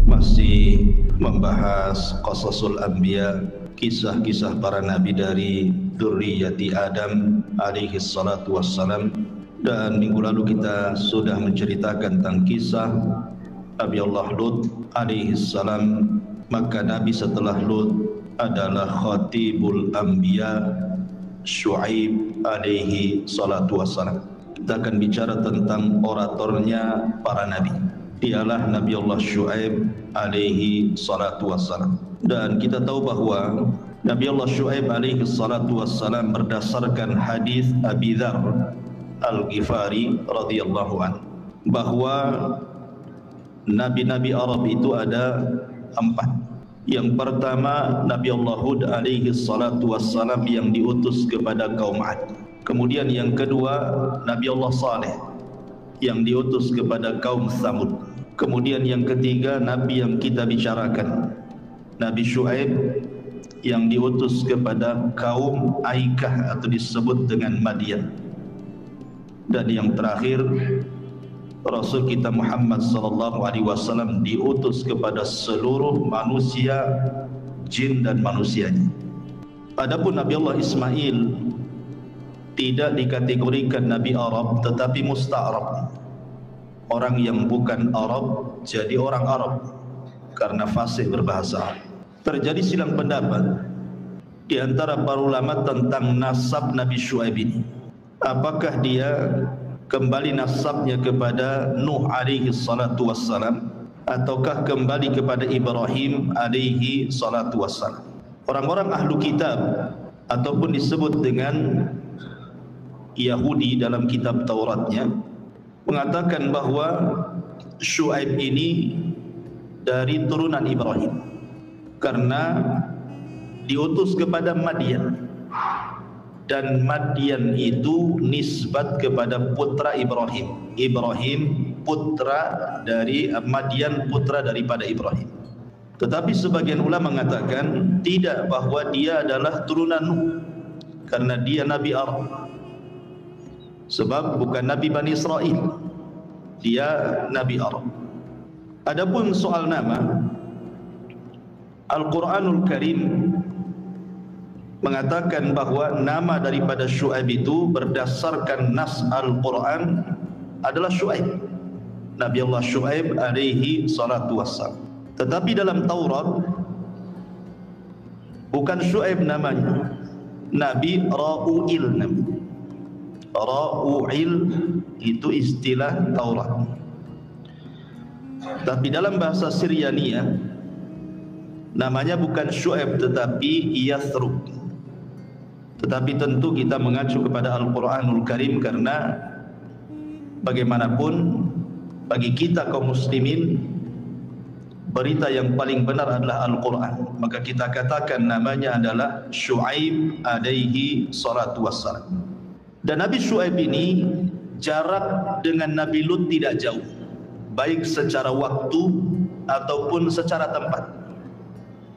Masih membahas qasasul anbiya, kisah-kisah para nabi dari dzurriyyati Adam alaihi salatu wassalam. Dan minggu lalu kita sudah menceritakan tentang kisah Nabi Allah Lut alaihi salam. Maka nabi setelah Lut adalah khatibul anbiya Syuaib alaihi salatu wassalam. Kita akan bicara tentang oratornya para nabi. Dialah Nabi Allah Syuaib alaihi salatu wassalam. Dan kita tahu bahwa Nabi Allah Syuaib alaihi salatu wassalam berdasarkan hadis Abi Dzar Al-Ghifari radhiyallahu anhu bahwa nabi-nabi Arab itu ada 4. Yang pertama Nabi Allah Hud alaihi salatu wassalam yang diutus kepada kaum Ad. Kemudian yang kedua Nabi Allah Saleh yang diutus kepada kaum Tsamud. Kemudian yang ketiga nabi yang kita bicarakan, Nabi Syuaib yang diutus kepada kaum Aikah atau disebut dengan Madian. Dan yang terakhir Rasul kita Muhammad sallallahu alaihi wasallam diutus kepada seluruh manusia, jin dan manusianya. Adapun Nabi Allah Ismail tidak dikategorikan Nabi Arab tetapi musta'arab. Orang yang bukan Arab jadi orang Arab karena fasih berbahasa. Terjadi silang pendapat di antara para ulama tentang nasab Nabi Syuaib ini. Apakah dia kembali nasabnya kepada Nuh alaihi salatu wassalam ataukah kembali kepada Ibrahim alaihi salatu wassalam? Orang-orang ahlu kitab ataupun disebut dengan Yahudi dalam kitab Tauratnya mengatakan bahwa Syuaib ini dari turunan Ibrahim karena diutus kepada Madian, dan Madian itu nisbat kepada putra Ibrahim. Ibrahim putra dari Madian, putra daripada Ibrahim. Tetapi sebagian ulama mengatakan tidak, bahwa dia adalah turunan Nuh karena dia Nabi Arab. Sebab bukan Nabi Bani Israel, dia Nabi Arab. Adapun soal nama, Al-Quranul Karim mengatakan bahwa nama daripada Syuaib itu berdasarkan nas Al-Quran adalah Syuaib, Nabi Allah Syuaib alaihi salatu wassalam. Tetapi dalam Taurat bukan Syuaib namanya, Nabi Ra'u'il namanya. Ra'u'il itu istilah Taurat. Tapi dalam bahasa Syriania namanya bukan Syuaib tetapi Yathrub. Tetapi tentu kita mengacu kepada Al-Quranul Karim karena bagaimanapun bagi kita kaum muslimin berita yang paling benar adalah Al-Quran. Maka kita katakan namanya adalah Syuaib alaihi salatu wassalam. Dan Nabi Syuaib ini jarak dengan Nabi Lut tidak jauh, baik secara waktu ataupun secara tempat.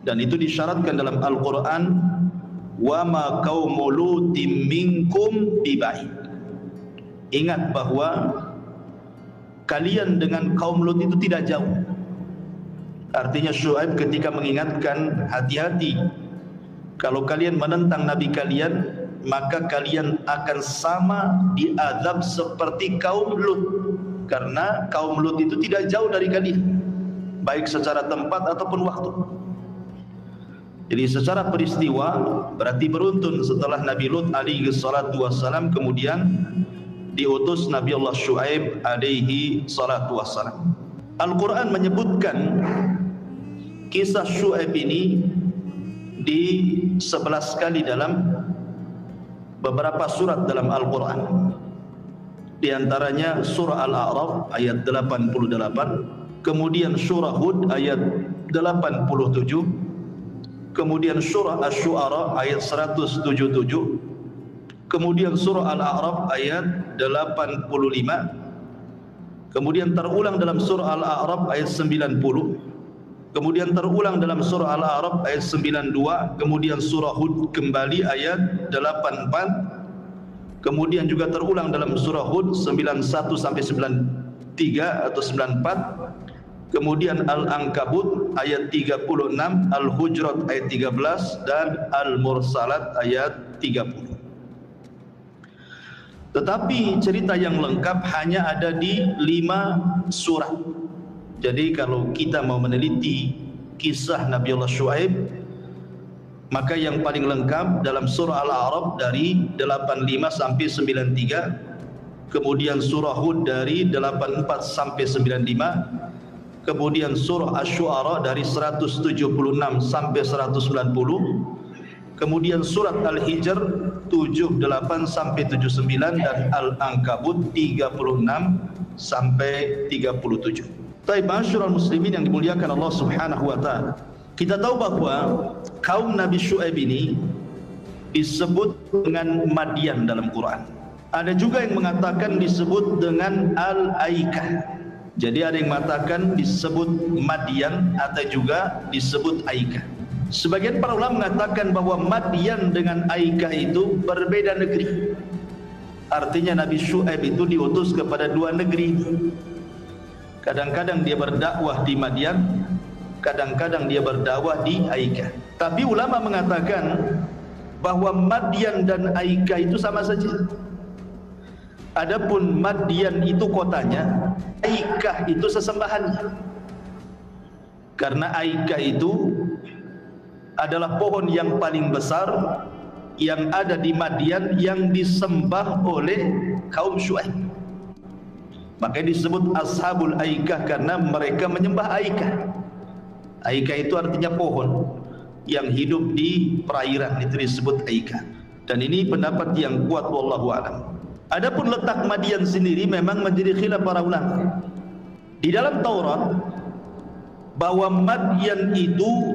Dan itu disyaratkan dalam Al-Quran, wa ma qaumu lutim minkum bibaid. Ingat bahwa kalian dengan kaum Lut itu tidak jauh. Artinya Syuaib ketika mengingatkan, hati-hati kalau kalian menentang Nabi kalian, maka kalian akan sama diazab seperti kaum Lut, karena kaum Lut itu tidak jauh dari kalian, baik secara tempat ataupun waktu. Jadi secara peristiwa berarti beruntun setelah Nabi Lut alaihi salatu wassalam kemudian diutus Nabi Allah Syuaib alaihi salatu wassalam. Al-Quran menyebutkan kisah Syuaib ini di 11 kali dalam beberapa surat dalam Al-Quran. Di antaranya surah Al-A'raf ayat 88, kemudian surah Hud ayat 87, kemudian surah Asy-Syu'ara ayat 177, kemudian surah Al-A'raf ayat 85, kemudian terulang dalam surah Al-A'raf ayat 90, kemudian terulang dalam surah Al-A'raf ayat 92, kemudian surah Hud kembali ayat 84, kemudian juga terulang dalam surah Hud 91 sampai 93 atau 94, kemudian Al-Ankabut ayat 36, Al-Hujurat ayat 13, dan Al-Mursalat ayat 30. Tetapi cerita yang lengkap hanya ada di 5 surat. Jadi kalau kita mau meneliti kisah Nabi Allah Syuaib, maka yang paling lengkap dalam surah Al-A'raf dari 85 sampai 93, kemudian surah Hud dari 84 sampai 95, kemudian surah Asy-Syu'ara dari 176 sampai 190, kemudian surat Al-Hijr 78 sampai 79, dan Al-Ankabut 36 sampai 37. Baik, ma'asyiral muslimin yang dimuliakan Allah Subhanahu wa taala. Kita tahu bahwa kaum Nabi Syuaib ini disebut dengan Madian dalam Quran. Ada juga yang mengatakan disebut dengan Al-Aikah. Jadi ada yang mengatakan disebut Madian atau juga disebut Aikah. Sebagian para ulama mengatakan bahwa Madian dengan Aikah itu berbeda negeri. Artinya Nabi Syuaib itu diutus kepada 2 negeri. Kadang-kadang dia berdakwah di Madian, kadang-kadang dia berdakwah di Aikah. Tapi ulama mengatakan bahwa Madian dan Aikah itu sama saja. Adapun Madian itu kotanya, Aikah itu sesembahannya. Karena Aikah itu adalah pohon yang paling besar yang ada di Madian yang disembah oleh kaum Syuaib. Makanya disebut Ashabul Aikah karena mereka menyembah Aikah. Aikah itu artinya pohon yang hidup di perairan, itu disebut Aikah. Dan ini pendapat yang kuat wallahu a'lam. Adapun letak Madian sendiri memang menjadi khilaf para ulama. Di dalam Taurat bahwa Madian itu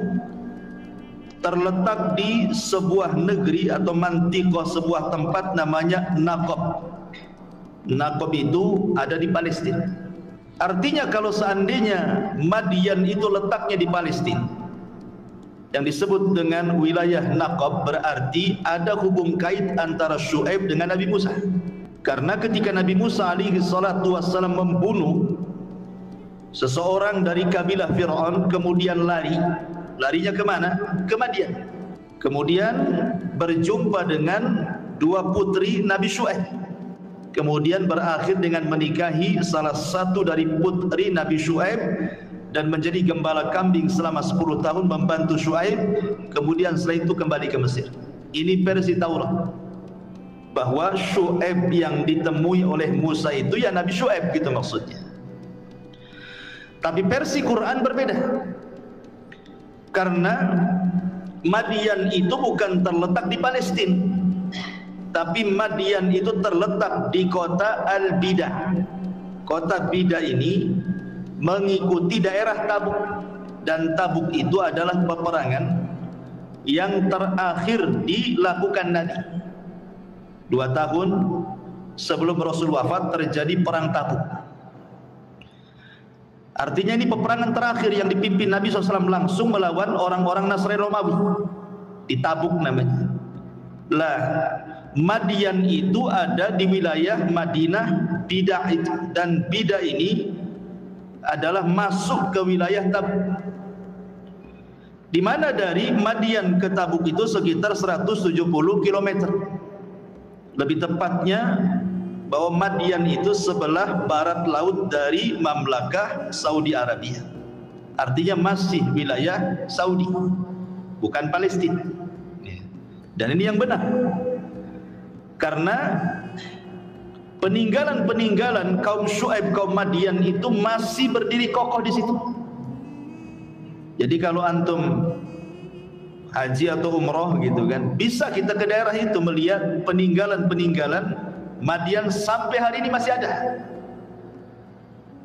terletak di sebuah negeri atau mantiqah, sebuah tempat namanya Naqab. Naqab itu ada di Palestina. Artinya kalau seandainya Madian itu letaknya di Palestina, yang disebut dengan wilayah Naqab, berarti ada hubung kait antara Syuaib dengan Nabi Musa. Karena ketika Nabi Musa alaihi salatu wassalam membunuh seseorang dari kabilah Fir'aun, kemudian larinya kemana? Ke Madian. Kemudian berjumpa dengan 2 putri Nabi Syuaib, kemudian berakhir dengan menikahi salah satu dari putri Nabi Syuaib dan menjadi gembala kambing selama 10 tahun membantu Syuaib. Kemudian setelah itu kembali ke Mesir. Ini versi Taurat, bahwa Syuaib yang ditemui oleh Musa itu ya Nabi Syuaib gitu maksudnya. Tapi versi Quran berbeda, karena Madian itu bukan terletak di Palestina, tapi Madian itu terletak di kota Al-Bidah. Kota Bidah ini mengikuti daerah Tabuk, dan Tabuk itu adalah peperangan yang terakhir dilakukan Nabi. 2 tahun sebelum Rasul wafat terjadi perang Tabuk. Artinya ini peperangan terakhir yang dipimpin Nabi SAW langsung melawan orang-orang Nasrani Romawi di Tabuk namanya. Lah, Madian itu ada di wilayah Madinah Bidah itu, dan Bidah ini adalah masuk ke wilayah Tabuk. Di mana dari Madian ke Tabuk itu sekitar 170 km. Lebih tepatnya bahwa Madian itu sebelah barat laut dari Mamlakah Saudi Arabia. Artinya masih wilayah Saudi, bukan Palestina. Dan ini yang benar, karena peninggalan-peninggalan kaum Syuaib, kaum Madian itu masih berdiri kokoh di situ. Jadi kalau antum haji atau umroh gitu kan, bisa kita ke daerah itu melihat peninggalan-peninggalan Madian sampai hari ini masih ada.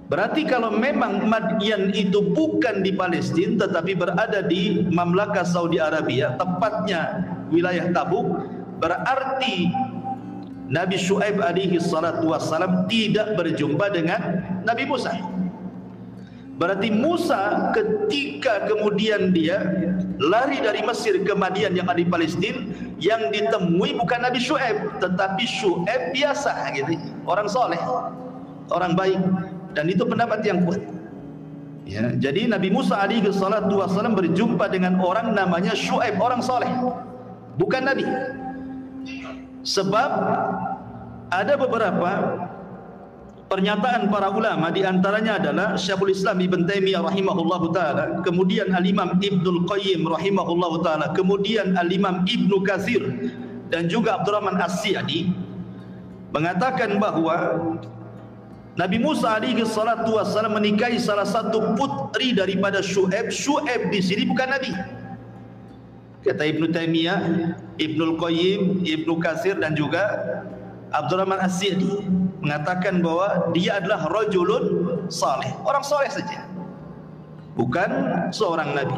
Berarti kalau memang Madian itu bukan di Palestina tetapi berada di Mamlakah Saudi Arabia, tepatnya wilayah Tabuk, berarti Nabi Syuaib alaihi salatu wassalam tidak berjumpa dengan Nabi Musa. Berarti Musa ketika kemudian dia lari dari Mesir ke Madian yang ada di Palestina, yang ditemui bukan Nabi Syuaib tetapi Syuaib biasa gitu, orang soleh, orang baik, dan itu pendapat yang kuat. Ya, jadi Nabi Musa alaihi salatu wassalam berjumpa dengan orang namanya Syuaib, orang soleh, bukan Nabi. Sebab ada beberapa pernyataan para ulama, di antaranya adalah Syekhul Islam Ibn Taimiyah rahimahullahu taala, kemudian Al-Imam Ibnul Qayyim rahimahullahu taala, kemudian Al-Imam Ibnu Katsir dan juga Abdurrahman As-Sa'di mengatakan bahwa Nabi Musa alaihi salatu wassalam menikahi salah satu putri daripada Syuaib. Syuaib di sini bukan Nabi. Kata Ibnu Taimiyah, Ibnul Qayyim, Ibnu Katsir dan juga Abdurrahman As-Sa'di mengatakan bahwa dia adalah rajulun saleh, orang saleh saja, bukan seorang nabi.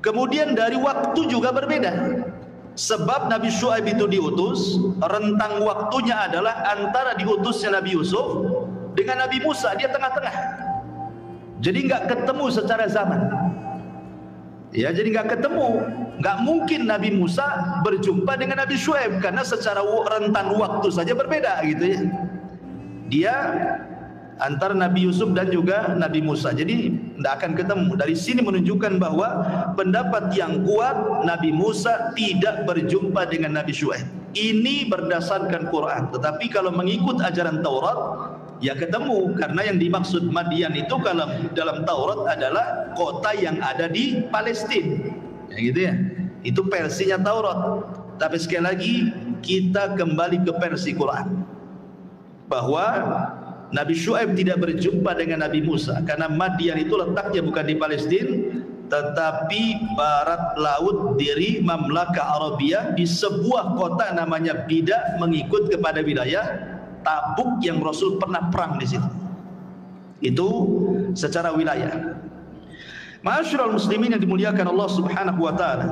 Kemudian dari waktu juga berbeda. Sebab Nabi Syuaib itu diutus, rentang waktunya adalah antara diutusnya Nabi Yusuf dengan Nabi Musa, dia tengah-tengah. Jadi enggak ketemu secara zaman. Ya, jadi nggak ketemu, nggak mungkin Nabi Musa berjumpa dengan Nabi Syuaib karena secara rentan waktu saja berbeda gitu ya. Dia antara Nabi Yusuf dan juga Nabi Musa, jadi tidak akan ketemu. Dari sini menunjukkan bahwa pendapat yang kuat Nabi Musa tidak berjumpa dengan Nabi Syuaib. Ini berdasarkan Quran. Tetapi kalau mengikut ajaran Taurat, ya ketemu, karena yang dimaksud Madian itu kalau dalam Taurat adalah kota yang ada di Palestina, ya gitu ya. Itu versinya Taurat. Tapi sekali lagi kita kembali ke versi Quran, bahwa Nabi Syuaib tidak berjumpa dengan Nabi Musa karena Madian itu letaknya bukan di Palestina tetapi barat laut dari Mamlakah Arabia, di sebuah kota namanya Bida, mengikut kepada wilayah Tabuk yang Rasul pernah perang di situ. Itu secara wilayah. Ma'asyiral muslimin yang dimuliakan Allah Subhanahu wa taala.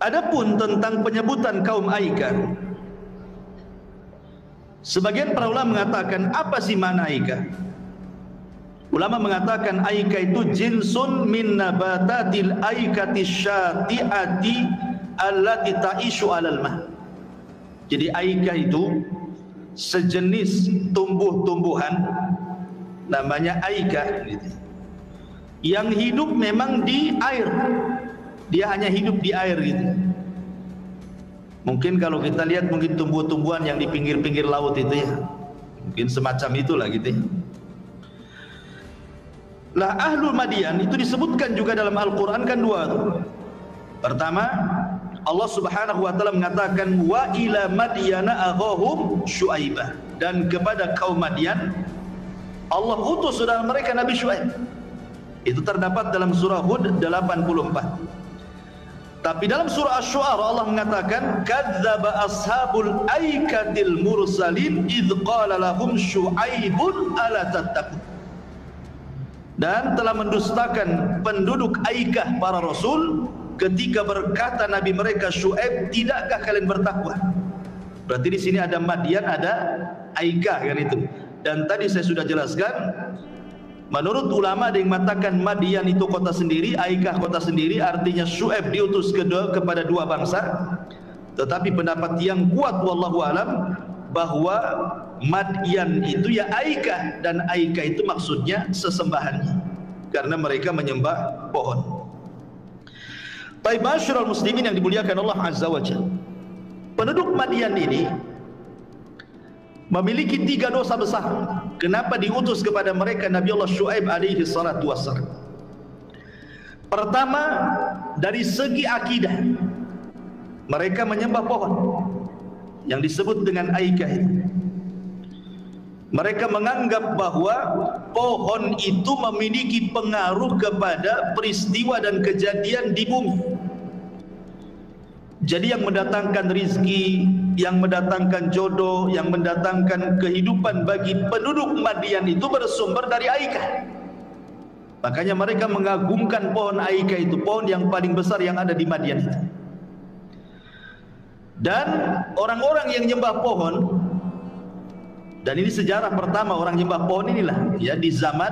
Adapun tentang penyebutan kaum Aika, sebagian para ulama mengatakan apa sih makna Aika? Ulama mengatakan Aika itu jinsun min nabatatil aikati syati'ati allati ta'ishu 'alal ma'. Jadi Aika itu sejenis tumbuh-tumbuhan namanya Aika gitu, yang hidup memang di air. Dia hanya hidup di air gitu. Mungkin kalau kita lihat mungkin tumbuh-tumbuhan yang di pinggir-pinggir laut itu ya, mungkin semacam itulah gitu ya. Lah Ahlul Madian itu disebutkan juga dalam Al-Quran kan dua tuh. Pertama, Allah Subhanahu wa taala mengatakan wa ila madyana aghahum Syuaibah, dan kepada kaum Madian Allah utus saudara mereka Nabi Syuaib. Itu terdapat dalam surah Hud 84. Tapi dalam surah Asy-Syu'ara Allah mengatakan kadzdzaba ashabul aikatil mursalin idz qala lahum Syuaibun ala tattaqun. Dan telah mendustakan penduduk Aikah para rasul ketika berkata Nabi mereka Syuaib, tidakkah kalian bertakwa? Berarti di sini ada Madian, ada Aikah kan itu. Dan tadi saya sudah jelaskan, menurut ulama ada yang mengatakan Madian itu kota sendiri, Aikah kota sendiri, artinya Syuaib diutus kepada dua bangsa. Tetapi pendapat yang kuat wallahu alam bahwa Madian itu ya Aikah, dan Aikah itu maksudnya sesembahannya karena mereka menyembah pohon. Baik, ma'asyiral muslimin yang dimuliakan Allah Azza wa Jalla, penduduk Madian ini memiliki 3 dosa besar. Kenapa diutus kepada mereka Nabi Allah Syuaib alaihi salatu wassalam? Pertama, dari segi akidah, mereka menyembah pohon yang disebut dengan Aikah. Mereka menganggap bahwa pohon itu memiliki pengaruh kepada peristiwa dan kejadian di bumi. Jadi yang mendatangkan rizki, yang mendatangkan jodoh, yang mendatangkan kehidupan bagi penduduk Madian itu bersumber dari Aika. Makanya mereka mengagungkan pohon Aika itu, pohon yang paling besar yang ada di Madian itu. Dan orang-orang yang nyembah pohon, dan ini sejarah pertama orang nyembah pohon inilah, ya, di zaman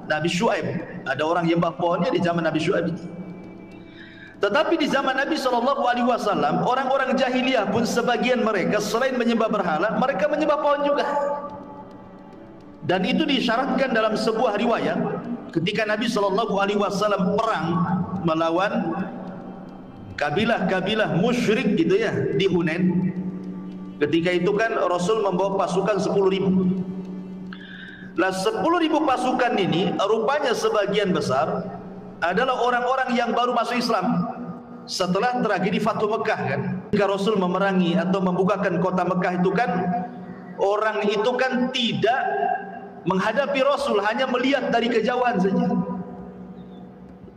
Nabi Syuaib. Ada orang nyembah pohonnya di zaman Nabi Syuaib. Tetapi di zaman Nabi SAW, orang-orang jahiliyah pun sebagian mereka selain menyembah berhala, mereka menyembah pohon juga. Dan itu disyaratkan dalam sebuah riwayat ketika Nabi SAW perang melawan kabilah-kabilah musyrik gitu ya di Hunain. Ketika itu kan Rasul membawa pasukan 10.000. Nah 10.000 pasukan ini rupanya sebagian besar adalah orang-orang yang baru masuk Islam setelah tragedi Fathu Mekah kan. Ketika Rasul memerangi atau membukakan kota Mekah itu kan, orang itu kan tidak menghadapi Rasul, hanya melihat dari kejauhan saja.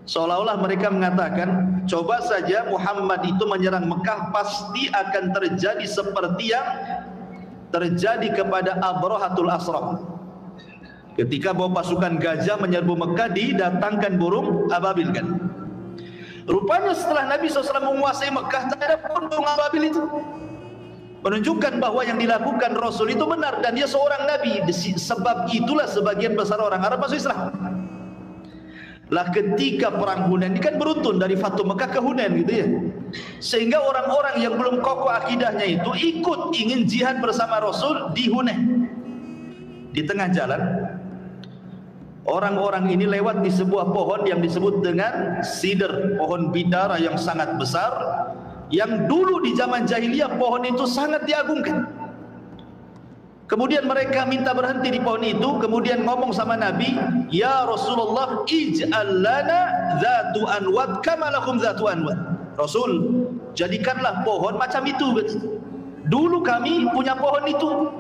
Seolah-olah mereka mengatakan, coba saja Muhammad itu menyerang Mekah, pasti akan terjadi seperti yang terjadi kepada Abrahatul Asram. Ketika bawa pasukan gajah menyerbu Mekah, didatangkan burung ababil kan. Rupanya setelah Nabi SAW menguasai Mekah, tak ada pun burung ababil itu. Menunjukkan bahwa yang dilakukan Rasul itu benar dan dia seorang Nabi. Sebab itulah sebagian besar orang Arab masuk Islam. Lah ketika perang Hunain ini kan beruntun dari Fathu Mekah ke Hunain gitu ya. Sehingga orang-orang yang belum kokoh akidahnya itu ikut ingin jihad bersama Rasul di Hunain. Di tengah jalan, orang-orang ini lewat di sebuah pohon yang disebut dengan sidr, pohon bidara yang sangat besar, yang dulu di zaman jahiliyah pohon itu sangat diagungkan. Kemudian mereka minta berhenti di pohon itu, kemudian ngomong sama Nabi, "Ya Rasulullah, ij'al lana dzatu anwad kama lakum dzatu anwad." Rasul, jadikanlah pohon macam itu. Dulu kami punya pohon itu.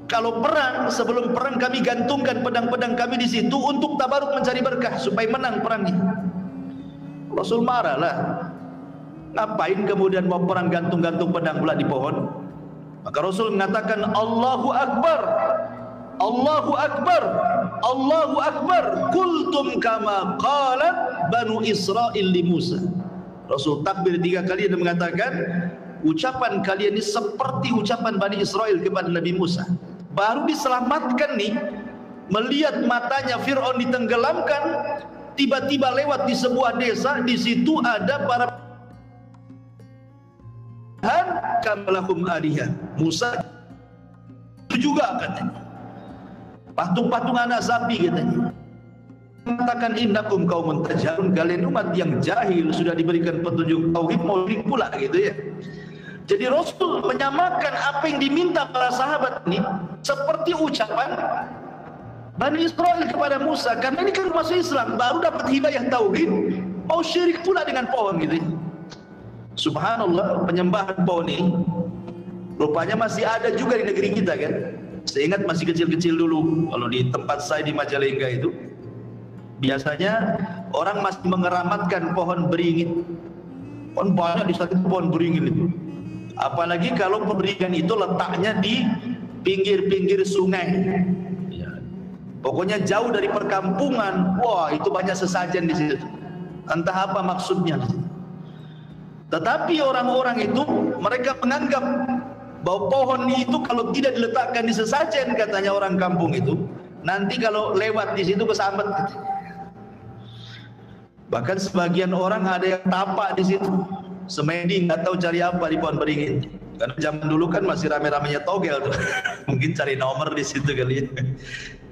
Kalau perang, sebelum perang kami gantungkan pedang-pedang kami di situ untuk tabaruk mencari berkah supaya menang perangnya. Rasul marahlah. Ngapain kemudian mau perang gantung-gantung pedang pula di pohon? Maka Rasul mengatakan, Allahu Akbar, Allahu Akbar, Allahu Akbar, kultum kama qalat Banu Israel li Musa. Rasul takbir 3 kali dan mengatakan, ucapan kalian ini seperti ucapan Bani Israel kepada Nabi Musa. Baru diselamatkan nih, melihat matanya Fir'aun ditenggelamkan, tiba-tiba lewat di sebuah desa, di situ ada para kamalakum alihah. Musa itu juga katanya patung-patung anak sapi katanya. Mengatakan innakum qaumun tajhalun, kalian umat yang jahil, sudah diberikan petunjuk tauhid mau syirik pula gitu ya. Jadi Rasul menyamakan apa yang diminta para sahabat ini seperti ucapan Bani Israel kepada Musa, karena ini kan masuk Islam baru dapat hidayah tauhid mau syirik pula dengan pohon gitu ya. Subhanallah, penyembahan pohon ini rupanya masih ada juga di negeri kita kan. Saya ingat masih kecil-kecil dulu, kalau di tempat saya di Majalengka itu biasanya orang masih mengeramatkan pohon beringin. Pohon banyak di saat itu pohon beringin itu. Apalagi kalau beringin itu letaknya di pinggir-pinggir sungai. Ya. Pokoknya jauh dari perkampungan. Wah, itu banyak sesajen di situ. Entah apa maksudnya. Tetapi orang-orang itu mereka menganggap bahwa pohon itu kalau tidak diletakkan di sesajen, katanya orang kampung itu, nanti kalau lewat di situ kesambet. Bahkan sebagian orang ada yang tapak di situ, semedi nggak tahu cari apa di pohon beringin. Karena zaman dulu kan masih rame-ramenya togel tuh, mungkin cari nomor di situ kali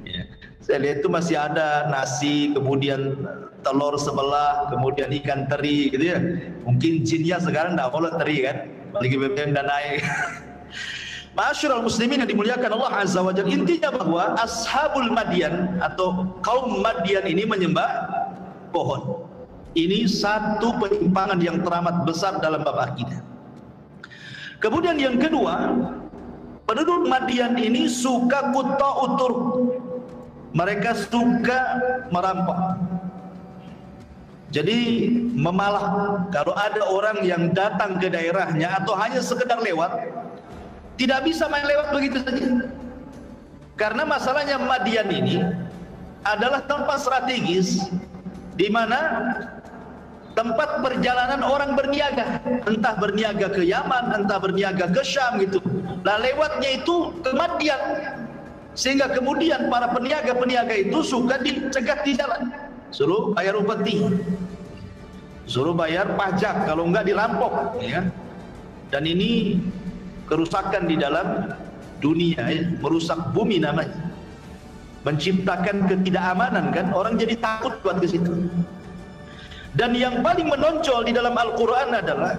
ya. Saya lihat itu masih ada nasi, kemudian telur sebelah, kemudian ikan teri gitu ya. Mungkin jinnya sekarang tidak boleh teri kan, lagi BBM dan naik. Ma'asyiral muslimin yang dimuliakan Allah Azza wa Jalla, intinya bahwa ashabul Madian atau kaum Madian ini menyembah pohon. Ini satu penyimpangan yang teramat besar dalam bab akidah. Kemudian yang kedua, penduduk Madian ini suka quta'utur. Mereka suka merampok. Jadi memalah. Kalau ada orang yang datang ke daerahnya atau hanya sekedar lewat, Tidak bisa main lewat begitu saja. Karena masalahnya Madian ini adalah tempat strategis di mana tempat perjalanan orang berniaga, entah berniaga ke Yaman, entah berniaga ke Syam gitu. Nah, lewatnya itu ke Madian, sehingga kemudian para peniaga-peniaga itu suka dicegat di jalan, suruh bayar upeti, suruh bayar pajak, kalau enggak dirampok, ya. Dan ini kerusakan di dalam dunia, ya. Merusak bumi namanya, menciptakan ketidakamanan, kan, orang jadi takut buat ke situ. Dan yang paling menonjol di dalam Al-Quran adalah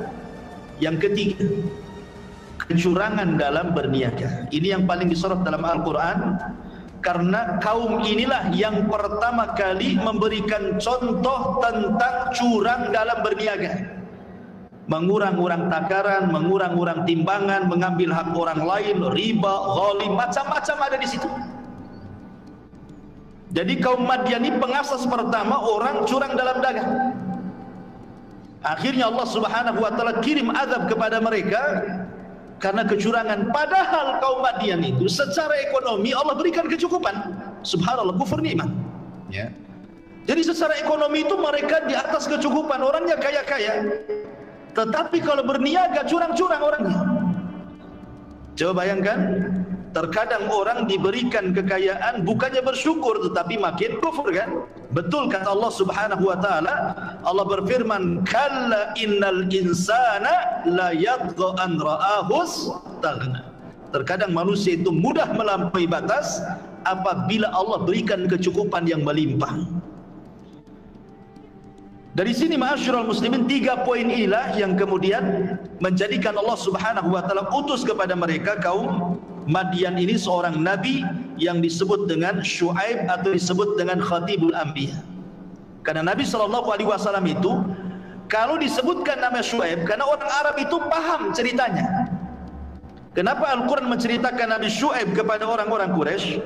yang ketiga, kecurangan dalam berniaga. Ini yang paling disorot dalam Al-Quran, karena kaum inilah yang pertama kali memberikan contoh tentang curang dalam berniaga. Mengurang-urang takaran, mengurang-urang timbangan, mengambil hak orang lain, riba, ghalim, macam-macam ada di situ. Jadi kaum Madian ini pengasas pertama orang curang dalam dagang. Akhirnya Allah Subhanahu wa taala kirim azab kepada mereka karena kecurangan. Padahal kaum Madian itu secara ekonomi Allah berikan kecukupan. Subhanallah, kufur nikmat. Ya. Jadi secara ekonomi itu mereka di atas kecukupan, orangnya kaya-kaya. Tetapi kalau berniaga curang-curang orangnya. Coba bayangkan, terkadang orang diberikan kekayaan bukannya bersyukur tetapi makin kufur, kan? Betul kata Allah Subhanahu wa taala, Allah berfirman, "Kalla innal insana la yatgha an ra'ahu istaghna." Terkadang manusia itu mudah melampaui batas apabila Allah berikan kecukupan yang melimpah. Dari sini ma'asyiral muslimin, 3 poin inilah yang kemudian menjadikan Allah Subhanahu wa taala utus kepada mereka kaum Madian ini seorang nabi yang disebut dengan Syuaib atau disebut dengan Khatibul Anbiya. Karena Nabi SAW itu kalau disebutkan nama Syuaib, karena orang Arab itu paham ceritanya. Kenapa Al-Quran menceritakan Nabi Syuaib kepada orang-orang Quraisy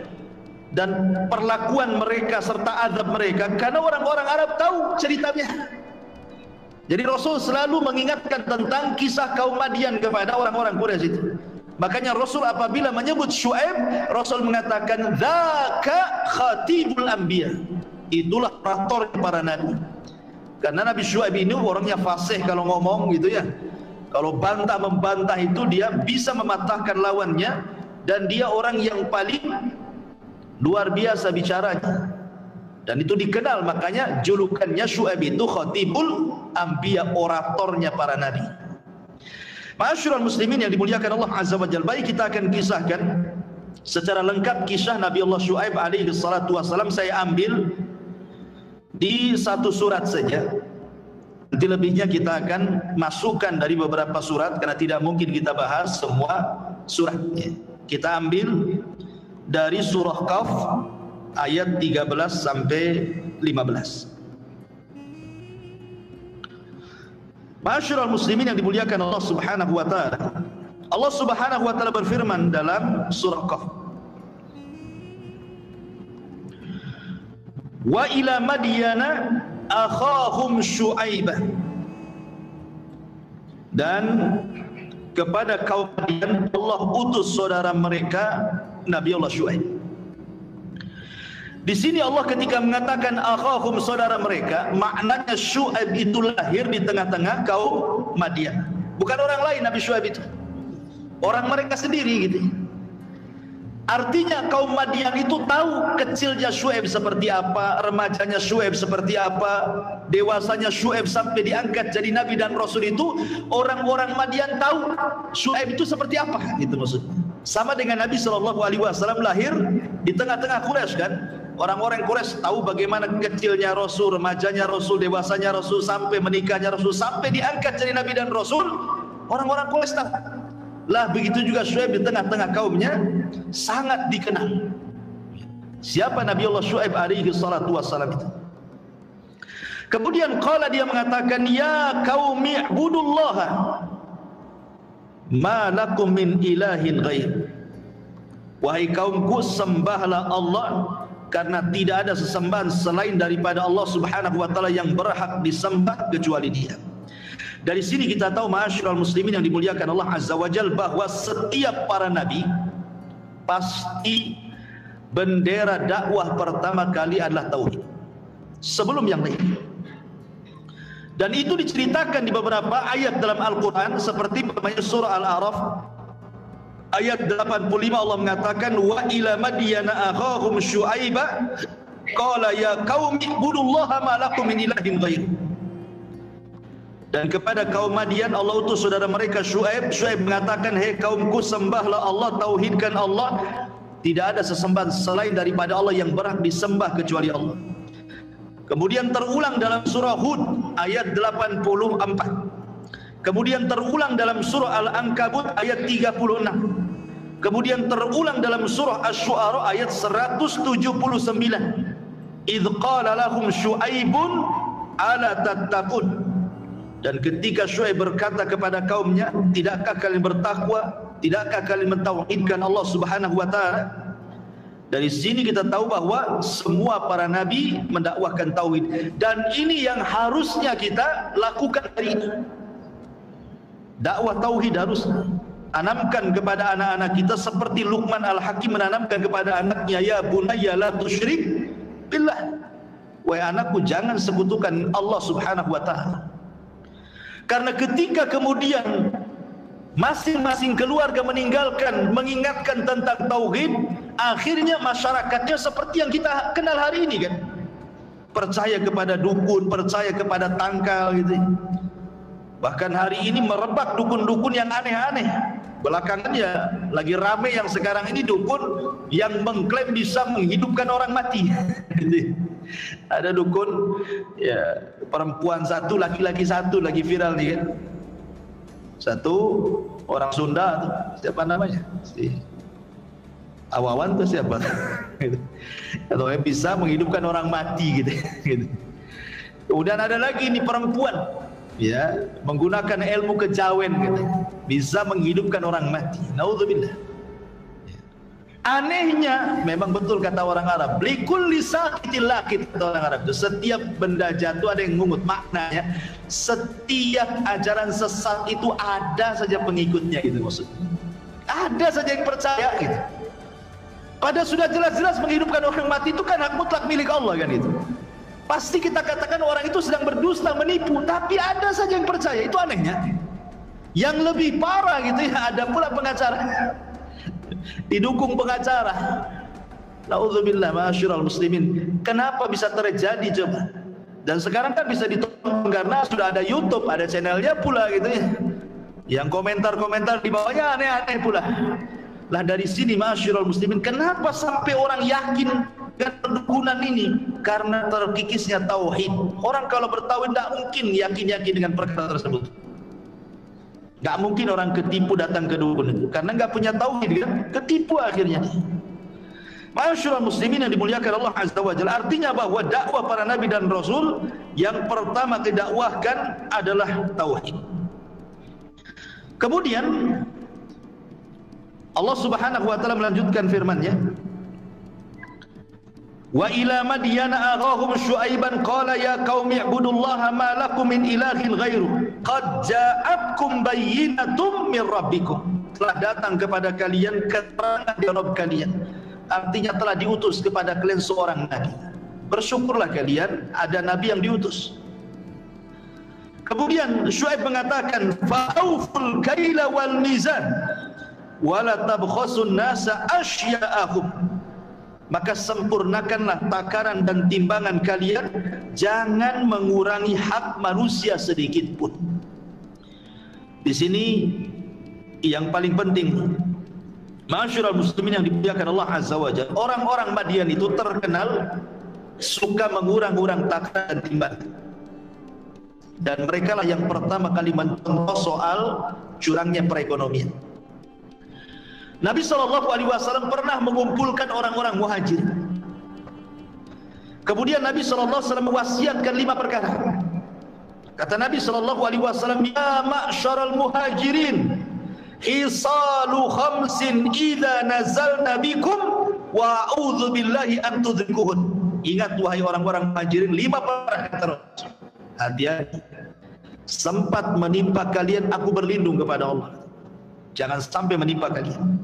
dan perlakuan mereka serta azab mereka? Karena orang-orang Arab tahu ceritanya. Jadi Rasul selalu mengingatkan tentang kisah kaum Madian kepada orang-orang Quraisy itu. Makanya Rasul apabila menyebut Syuaib, Rasul mengatakan dzaka khatibul anbiya. Itulah orator para nabi. Karena Nabi Syuaib ini orangnya fasih kalau ngomong gitu, ya. Kalau bantah membantah itu dia bisa mematahkan lawannya, dan dia orang yang paling luar biasa bicaranya. Dan itu dikenal, makanya julukannya Syuaib itu Khatibul Anbiya, oratornya para nabi. Ma'asyiral muslimin yang dimuliakan Allah Azza wa Jalla, baik kita akan kisahkan secara lengkap kisah Nabi Allah Syuaib alaihi salatu wassalam. Saya ambil di satu surat saja. Nanti lebihnya kita akan masukkan dari beberapa surat karena tidak mungkin kita bahas semua suratnya. Kita ambil dari surah Qaf ayat 13 sampai 15. Ma'asyiral muslimin yang dimuliakan Allah Subhanahu wa taala. Allah Subhanahu wa taala berfirman dalam surah Qaf, "Wa ila Madyana akhahum Syuaibah." Dan kepada kaum Madian Allah utus saudara mereka Nabi Allah Syuaib. Di sini Allah ketika mengatakan akhahum, saudara mereka, maknanya Syuaib itu lahir di tengah-tengah kaum Madian. Bukan orang lain Nabi Syuaib itu, orang mereka sendiri gitu. Artinya kaum Madian itu tahu kecilnya Syuaib seperti apa, remajanya Syuaib seperti apa, dewasanya Syuaib sampai diangkat jadi nabi dan rasul itu orang-orang Madian tahu Syuaib itu seperti apa, gitu maksudnya. Sama dengan Nabi SAW lahir di tengah-tengah Quraisy, kan? Orang-orang Quraisy tahu bagaimana kecilnya Rasul, remajanya Rasul, dewasanya Rasul, sampai menikahnya Rasul, sampai diangkat jadi Nabi dan Rasul. Orang-orang Quraisy tahu. Lah begitu juga Syuaib di tengah-tengah kaumnya sangat dikenal. Siapa Nabi Allah Syuaib alaihi salatu wassalam itu? Kemudian qala, dia mengatakan, ya qaumi ibudullaha ma lakum min ilahin ghair. Wahai kaumku, sembahlah Allah, karena tidak ada sesembahan selain daripada Allah Subhanahu wa taala yang berhak disembah kecuali Dia. Dari sini kita tahu ma'asyiral muslimin yang dimuliakan Allah Azza wa Jalla, bahwa setiap para nabi pasti bendera dakwah pertama kali adalah tauhid sebelum yang lain. Dan itu diceritakan di beberapa ayat dalam Al-Quran, seperti surah Al-A'raf ayat 85 Allah mengatakan, wa ila madyana akhahum syu'aiba qala ya qaumi ibudullaha ma lakum min ilahin ghairuh. Dan kepada kaum Madian Allah utus saudara mereka Syuaib. Syuaib mengatakan, hei kaumku, sembahlah Allah, tauhidkan Allah, tidak ada sesembahan selain daripada Allah yang berhak disembah kecuali Allah. Kemudian terulang dalam surah Hud ayat 84. Kemudian terulang dalam surah Al-Ankabut ayat 36. Kemudian terulang dalam surah Asy-Syu'ara ayat 179. Idz qala lahum Syu'aibun ala tattaqun. Dan ketika Syuaib berkata kepada kaumnya, tidakkah kalian bertakwa, tidakkah kalian mentauhidkan Allah Subhanahu wa taala? Dari sini kita tahu bahwa semua para nabi mendakwahkan tauhid, dan ini yang harusnya kita lakukan hari ini. Dakwah tauhid harus tanamkan kepada anak-anak kita, seperti Luqman Al-Hakim menanamkan kepada anaknya, ya bunayya la tusyrik billah. Wahai anakku, jangan sekutukan Allah Subhanahu wa taala. Karena ketika kemudian masing-masing keluarga mengingatkan tentang tauhid, akhirnya masyarakatnya seperti yang kita kenal hari ini kan. Percaya kepada dukun, percaya kepada tangkal gitu. Bahkan hari ini merebak dukun-dukun yang aneh-aneh. Belakangan ya lagi rame yang sekarang ini dukun yang mengklaim bisa menghidupkan orang mati. Ada dukun ya, perempuan satu, laki-laki satu, lagi viral nih kan. Satu orang Sunda tuh, siapa namanya? Si Awawan tuh siapa? Atau yang bisa menghidupkan orang mati gitu. Kemudian ada lagi ini perempuan, ya, menggunakan ilmu kejawen gitu, bisa menghidupkan orang mati. Naudzubillah. Anehnya memang betul kata orang Arab, likulli saqitil laqit, kata orang Arab itu setiap benda jatuh ada yang mungut. Maknanya setiap ajaran sesat itu ada saja pengikutnya gitu maksudnya. Ada saja yang percaya gitu. Padahal sudah jelas-jelas menghidupkan orang mati itu kan hak mutlak milik Allah kan itu. Pasti kita katakan orang itu sedang berdusta, menipu, tapi ada saja yang percaya. Itu anehnya. Yang lebih parah gitu ya, ada pula pengacara didukung pengacara. Nauzubillah, ma'asyiral muslimin. Kenapa bisa terjadi coba? Dan sekarang kan bisa ditonton karena sudah ada YouTube, ada channelnya pula gitu ya. Yang komentar-komentar di bawahnya aneh-aneh pula. Lah dari sini ma'asyiral muslimin, kenapa sampai orang yakin dengan perdukunan ini? Karena terkikisnya tauhid. Orang kalau bertauhid tidak mungkin yakin-yakin dengan perkara tersebut. Gak mungkin orang ketipu datang ke dukun itu, karena gak punya tauhid kan, ketipu akhirnya. Ma'asyiral muslimin yang dimuliakan Allah Azza wa Jalla, artinya bahwa dakwah para nabi dan rasul yang pertama didakwahkan adalah tauhid. Kemudian Allah Subhanahu wa taala melanjutkan firman-Nya, wa ila madyana akhahum syuaiban qala ya qaumi ibudullaha ma lakum min ilahin ghairu qad ja'akum bayyinatun min rabbikum. Telah datang kepada kalian keterangan dari Rabb kalian, artinya telah diutus kepada kalian seorang nabi. Bersyukurlah kalian ada nabi yang diutus. Kemudian Syuaib mengatakan, fa'auful kaila wal mizan wala tabkhasun nasa asya'ahum. Maka sempurnakanlah takaran dan timbangan kalian, jangan mengurangi hak manusia sedikit pun. Di sini yang paling penting, ma'asyiral muslimin yang dimuliakan Allah Azza wa Jalla, orang-orang Madian itu terkenal suka mengurang-urang takaran dan timbangan. Dan mereka lah yang pertama kali mencontoh soal curangnya perekonomian. Nabi SAW pernah mengumpulkan orang-orang muhajir. Kemudian Nabi SAW mewasiatkan 5 perkara. Kata Nabi SAW, ya ma'syaral muhajirin, hisalu khamsin idha nazalna bikum wa a'udhu billahi an tudrikuhun. Ingat wahai orang-orang muhajirin, 5 perkara. Hati-hati. sempat menimpa kalian, aku berlindung kepada Allah. Jangan sampai menimpa kalian.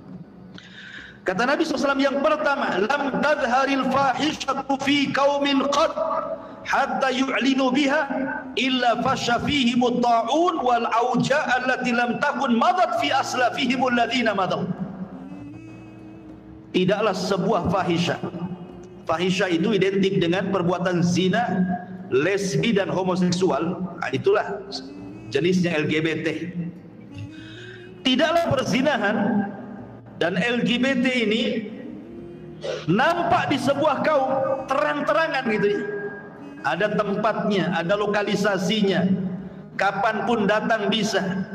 Kata Nabi SAW yang pertama, lam tadharil fahishatu fi qaumin qad hatta yu'linu biha illa fasha fihim at-ta'un wal auja' allati lam takun madat fi aslafihim alladhina madaw. Tidaklah sebuah fahisyah. Fahisyah itu identik dengan perbuatan zina, lesbi dan homoseksual. Nah, itulah jenisnya LGBT. Tidaklah perzinahan dan LGBT ini nampak di sebuah kaum terang-terangan gitu ya. Ada tempatnya, ada lokalisasinya, kapanpun datang bisa.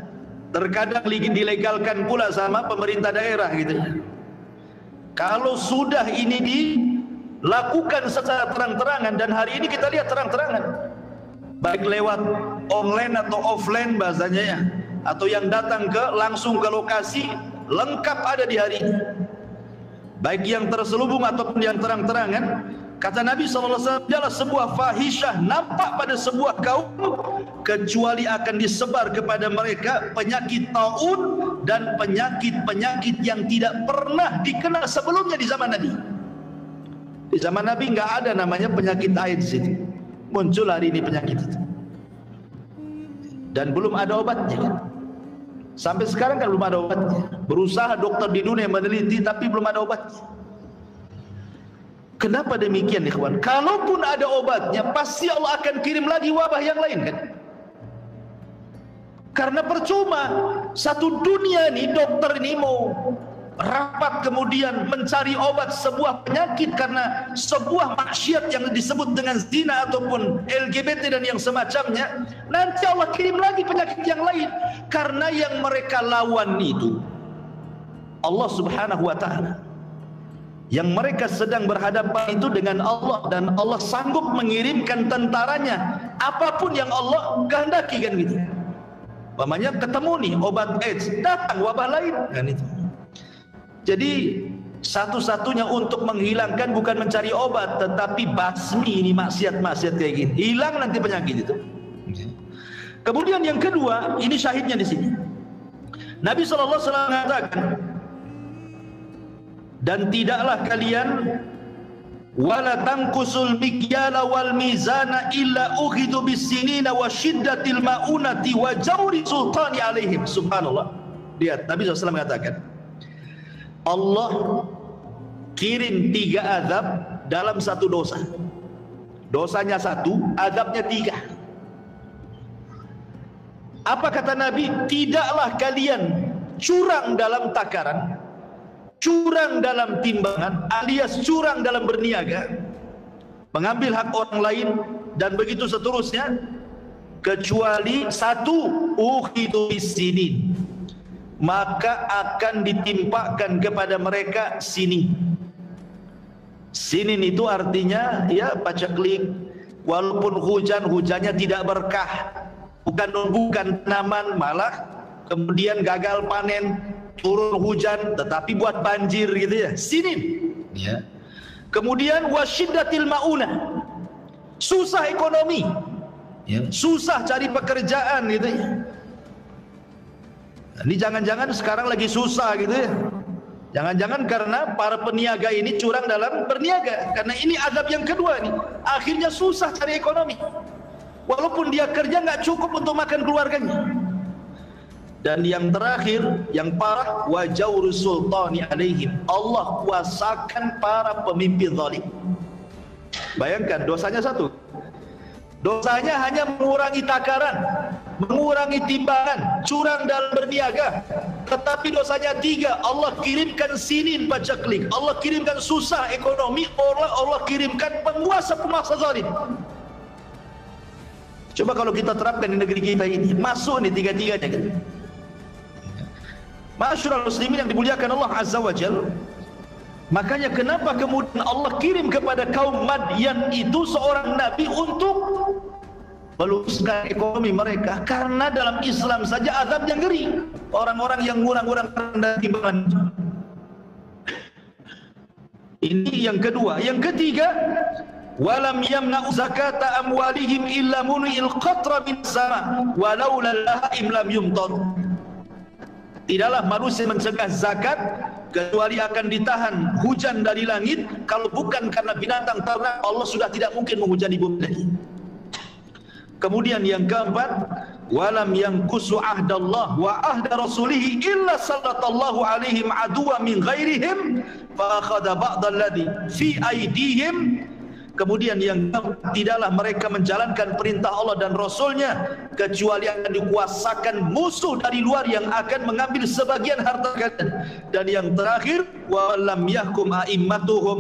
Terkadang dilegalkan pula sama pemerintah daerah gitu ya. Kalau sudah ini dilakukan secara terang-terangan, dan hari ini kita lihat terang-terangan, baik lewat online atau offline bahasanya ya, atau yang datang langsung ke lokasi, lengkap ada di hari ini, baik yang terselubung ataupun yang terang-terangan. Kata Nabi SAW, adalah sebuah fahisyah nampak pada sebuah kaum, kecuali akan disebar kepada mereka penyakit taun dan penyakit-penyakit yang tidak pernah dikenal sebelumnya di zaman Nabi. Di zaman Nabi nggak ada namanya penyakit AIDS itu. Muncul hari ini penyakit itu, dan belum ada obatnya kan? Sampai sekarang kan belum ada obatnya. Berusaha dokter di dunia meneliti, tapi belum ada obatnya. Kenapa demikian ikhwan? Kalaupun ada obatnya, pasti Allah akan kirim lagi wabah yang lain kan? Karena percuma satu dunia ini, dokter ini mau rapat kemudian mencari obat sebuah penyakit karena sebuah maksiat yang disebut dengan zina ataupun LGBT dan yang semacamnya, nanti Allah kirim lagi penyakit yang lain. Karena yang mereka lawan itu Allah Subhanahu wa ta'ala. Yang mereka sedang berhadapan itu dengan Allah, dan Allah sanggup mengirimkan tentaranya apapun yang Allah kehendaki kan gitu. Umpamanya ketemu nih obat AIDS, datang wabah lain kan itu. Jadi satu-satunya untuk menghilangkan bukan mencari obat, tetapi basmi ini maksiat-maksiat kayak gini. Hilang nanti penyakit itu. Kemudian yang kedua, ini syahidnya di sini. Nabi SAW mengatakan, dan tidaklah kalian wala tanqusul mikyala wal mizana illa ukhidu bisinina wa syiddatil maunati wa jawri sultani alaihim. Subhanallah. Lihat, Nabi SAW mengatakan, Allah kirim 3 azab dalam satu dosa. Dosanya 1, azabnya 3. Apa kata Nabi? Tidaklah kalian curang dalam takaran, curang dalam timbangan, alias curang dalam berniaga, mengambil hak orang lain, dan begitu seterusnya, kecuali 1, ukhidu bisinin, maka akan ditimpakan kepada mereka sinin. Sinin itu artinya ya paceklik, walaupun hujannya tidak berkah, bukan tanaman, malah kemudian gagal panen, turun hujan tetapi buat banjir gitu ya, sinin ya. Kemudian wasyiddatil maunah, susah ekonomi ya, susah cari pekerjaan gitu ya. Ini jangan-jangan sekarang lagi susah gitu ya. Jangan-jangan karena para peniaga ini curang dalam berniaga, karena ini azab yang kedua nih. Akhirnya susah cari ekonomi, walaupun dia kerja nggak cukup untuk makan keluarganya. Dan yang terakhir, yang parah, wa jawru sultani alaihim, Allah kuasakan para pemimpin zalim. Bayangkan dosanya 1, dosanya hanya mengurangi takaran, mengurangi timbangan, curang dalam berniaga. Tetapi dosanya 3, Allah kirimkan sinin paceklik, Allah kirimkan susah ekonomi, Allah kirimkan penguasa-penguasa zalim. Coba kalau kita terapkan di negeri kita ini, masuk nih 3-tiganya kan. Ma'asyiral muslimin yang dimuliakan Allah Azza wa Jalla. Makanya kenapa kemudian Allah kirim kepada kaum Madyan itu seorang nabi untuk meluruskan ekonomi mereka? Karena dalam Islam saja azab yang ngeri, orang-orang yang ngurang-ngurang rendah timbangan. Ini yang kedua. Yang ketiga, walam yamna'u zakata amwalihim illa muni'il qatra min sama walaula lahaim lam yumtar. Tidaklah manusia mencegah zakat kecuali akan ditahan hujan dari langit, kalau bukan karena binatang ternak Allah sudah tidak mungkin menghujani bumi lagi. Kemudian yang keempat, walam yanqusu ahdallah wa ahda rasulih illa sallallahu alaihim aduwa min ghairihim fa akhadha ba'dalladhi fi aydihim. Kemudian yang keempat, tidaklah mereka menjalankan perintah Allah dan Rasulnya kecuali akan dikuasakan musuh dari luar yang akan mengambil sebagian harta kalian. Dan yang terakhir, wa lam yahkum a'immatuhum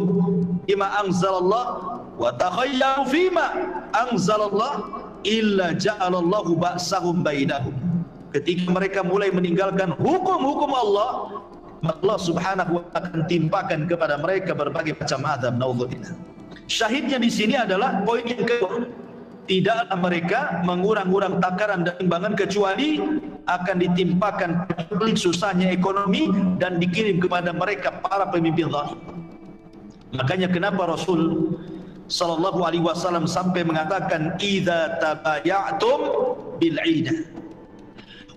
bima anzalallah wa takhayyaru fima anzalallah illa ja'alallahu ba'sahum bainahum. Ketika mereka mulai meninggalkan hukum-hukum Allah, Allah subhanahu wa ta'ala akan timpakan kepada mereka berbagai macam azab. Naudzubillah. Syahidnya di sini adalah poin yang kedua, tidaklah mereka mengurang-urang takaran dan timbangan kecuali akan ditimpakan pelik susahnya ekonomi dan dikirim kepada mereka para pemimpin zalim. Makanya kenapa Rasul sallallahu alaihi wasallam sampai mengatakan idza tabaya'tum bil 'ina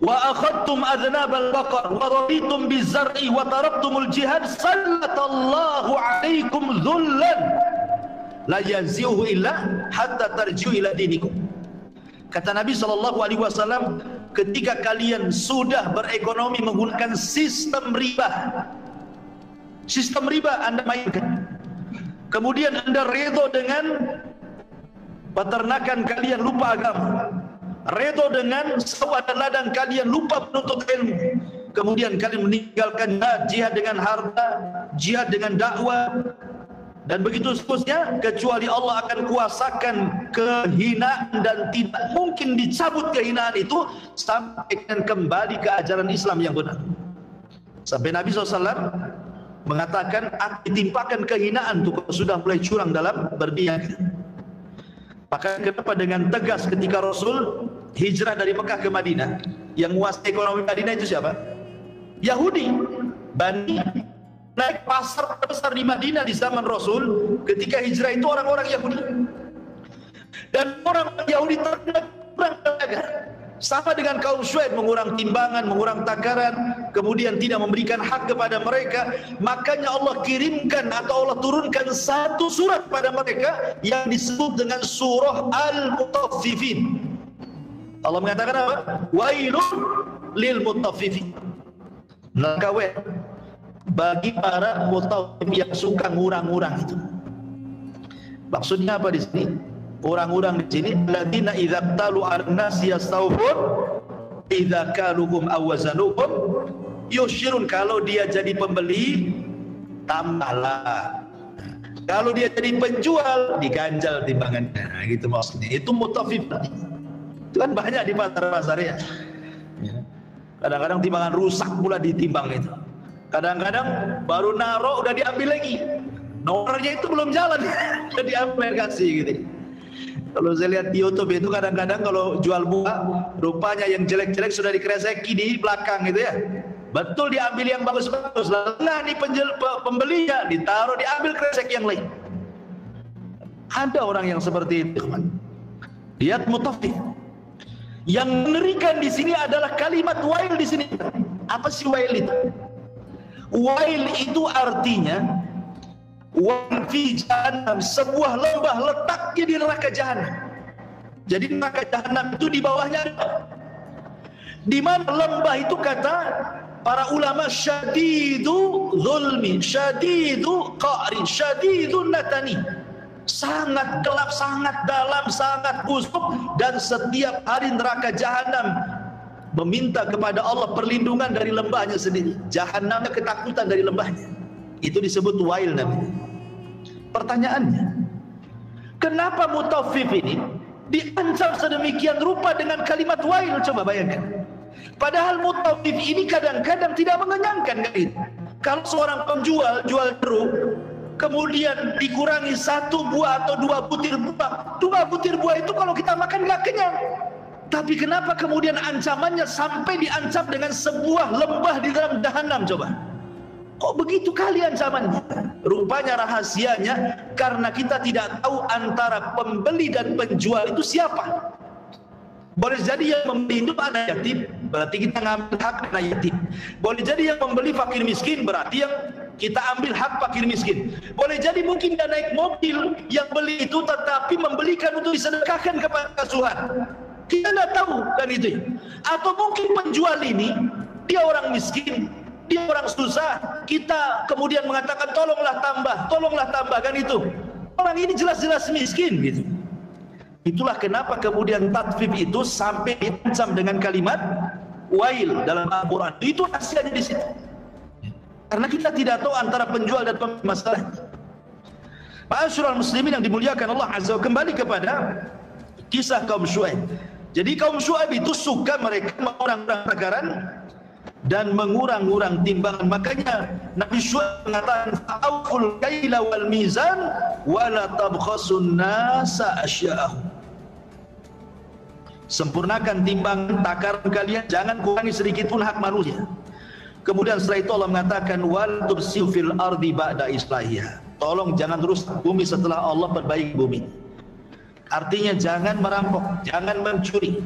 wa akhadtum adnabal baqar wa raditum bizar'i wa taraktumul jihad sallallahu alaikum dhullan la yazi'uhu illa hatta tarji'u ila dinikum. Kata Nabi SAW, ketika kalian sudah berekonomi menggunakan sistem riba Anda mainkan, kemudian Anda redha dengan peternakan kalian, lupa agama, redha dengan sawah dan ladang kalian, lupa menuntut ilmu, kemudian kalian meninggalkan jihad dengan harta, jihad dengan dakwah, dan begitu seterusnya, kecuali Allah akan kuasakan kehinaan dan tidak mungkin dicabut kehinaan itu sampai kembali ke ajaran Islam yang benar. Sampai Nabi SAW mengatakan akan ditimpakan kehinaan itu kalau sudah mulai curang dalam berniaga. Maka kenapa dengan tegas ketika Rasul hijrah dari Mekah ke Madinah, yang menguasai ekonomi Madinah itu siapa? Yahudi. Bani naik pasar besar di Madinah di zaman Rasul ketika hijrah itu orang-orang Yahudi, dan orang Yahudi terkena kurang dagang, sama dengan kaum Syuaib, mengurang timbangan, mengurang takaran, kemudian tidak memberikan hak kepada mereka. Makanya Allah kirimkan atau Allah turunkan satu surat pada mereka yang disebut dengan surah Al-Mutaffifin. Allah mengatakan apa? Wailun lil mutaffifin, neraka bagi para mutaffif yang suka ngurang-ngurang itu. Maksudnya apa di sini? Orang-orang di sini alladzina idza talu an-nas yastawfun idza kaluhum awazanuhum yushirun. Kalau dia jadi pembeli tambahlah, kalau dia jadi penjual diganjal timbangannya. Nah, gitu maksudnya. Itu mutaffif. Itu kan banyak di pasar-pasar ya. Kadang-kadang timbangan rusak pula ditimbang itu. Kadang-kadang baru naruh udah diambil lagi, nomornya itu belum jalan udah diambil kasih gitu. Kalau saya lihat di YouTube itu kadang-kadang kalau jual bunga, rupanya yang jelek-jelek sudah dikreseki di belakang gitu ya. Betul, diambil yang bagus-bagus, nah ini pembelinya ditaruh, diambil kresek yang lain. Ada orang yang seperti itu, teman. Lihat mutaffif. Yang mengerikan di sini adalah kalimat wail di sini. Apa sih wail itu? Wail itu artinya wail fi jahannam, sebuah lembah letaknya di neraka jahanam. Jadi neraka jahanam itu di bawahnya di mana lembah itu, kata para ulama, syadidu zulmi, syadidu qa'ri, syadidu natani, sangat gelap, sangat dalam, sangat busuk, dan setiap hari neraka jahanam meminta kepada Allah perlindungan dari lembahnya sendiri. Jahannamnya ketakutan dari lembahnya. Itu disebut wail namanya. Pertanyaannya, kenapa mutaffif ini diancam sedemikian rupa dengan kalimat wail? Coba bayangkan. Padahal mutaffif ini kadang-kadang tidak mengenyangkan kan itu. Kalau seorang penjual jual jeruk, kemudian dikurangi 1 buah atau 2 butir buah, 2 butir buah itu kalau kita makan nggak kenyang. Tapi kenapa kemudian ancamannya sampai diancam dengan sebuah lembah di dalam jahanam? Coba. Kok begitu kalian zamannya? Rupanya rahasianya karena kita tidak tahu antara pembeli dan penjual itu siapa. Boleh jadi yang membeli itu anak yatim, berarti kita ngambil hak anak yatim. Boleh jadi yang membeli fakir miskin, berarti yang kita ambil hak fakir miskin. Boleh jadi mungkin dia naik mobil yang beli itu tetapi membelikan untuk disedekahkan kepada asuhan. Kita tidak tahu kan itu. Atau mungkin penjual ini dia orang miskin, dia orang susah, kita kemudian mengatakan tolonglah tambah kan itu. Orang ini jelas-jelas miskin gitu. Itulah kenapa kemudian tatfif itu sampai diancam dengan kalimat wail dalam Al-Quran. Itu rahasianya di situ. Karena kita tidak tahu antara penjual dan pembeli masalah. Ma'asyiral muslimin yang dimuliakan Allah Azza wa kembali kepada kisah kaum Syuaib. Jadi kaum Syuaib itu suka mereka mengurang-urang takaran dan mengurang-urang timbangan. Makanya Nabi Syuaib mengatakan fa'auful kaila wal mizan wa la tabkhasun nasa asya'ahum. Sempurnakan timbangan takaran kalian, jangan kurangi sedikit pun hak manusia. Kemudian setelah itu Allah mengatakan wal tubsiu fil ardi ba'da islahiha. Tolong jangan rusak bumi setelah Allah perbaiki bumi. Artinya jangan merampok, jangan mencuri,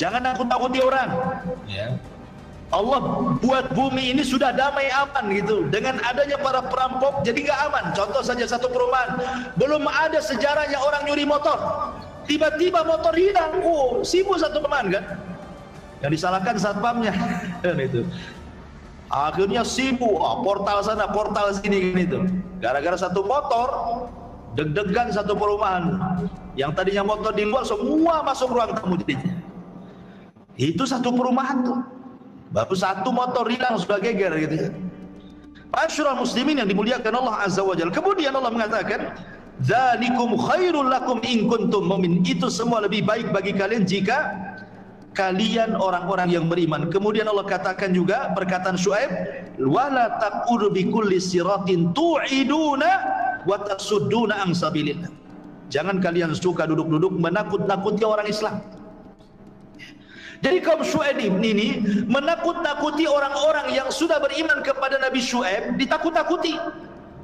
jangan nakut-nakuti orang. Ya. Allah buat bumi ini sudah damai aman gitu. Dengan adanya para perampok jadi nggak aman. Contoh saja satu perumahan, belum ada sejarahnya orang nyuri motor. Tiba-tiba motor hilang, sibuk satu perumahan kan? Yang disalahkan satpamnya, kan itu. Akhirnya sibuk, portal sana, portal sini kan itu. Gara-gara satu motor, deg-degan satu perumahan. Yang tadinya motor di luar semua masuk ruang tamu jadinya. Itu satu perumahan tuh. Baru satu motor hilang sudah geger gitu ya. Ma'asyiral muslimin yang dimuliakan Allah Azza wa Jalla. Kemudian Allah mengatakan, "Dzalikum khairul lakum in kuntum mu'min." Itu semua lebih baik bagi kalian jika kalian orang-orang yang beriman. Kemudian Allah katakan juga perkataan Syuaib, "Wala taqudu bi kulli siratin tu'iduna wa tasudduna an sabilillah." Jangan kalian suka duduk-duduk menakut-nakuti orang Islam. Jadi kaum Syuaib ini menakut-nakuti orang-orang yang sudah beriman kepada Nabi Syuaib, ditakut-takuti.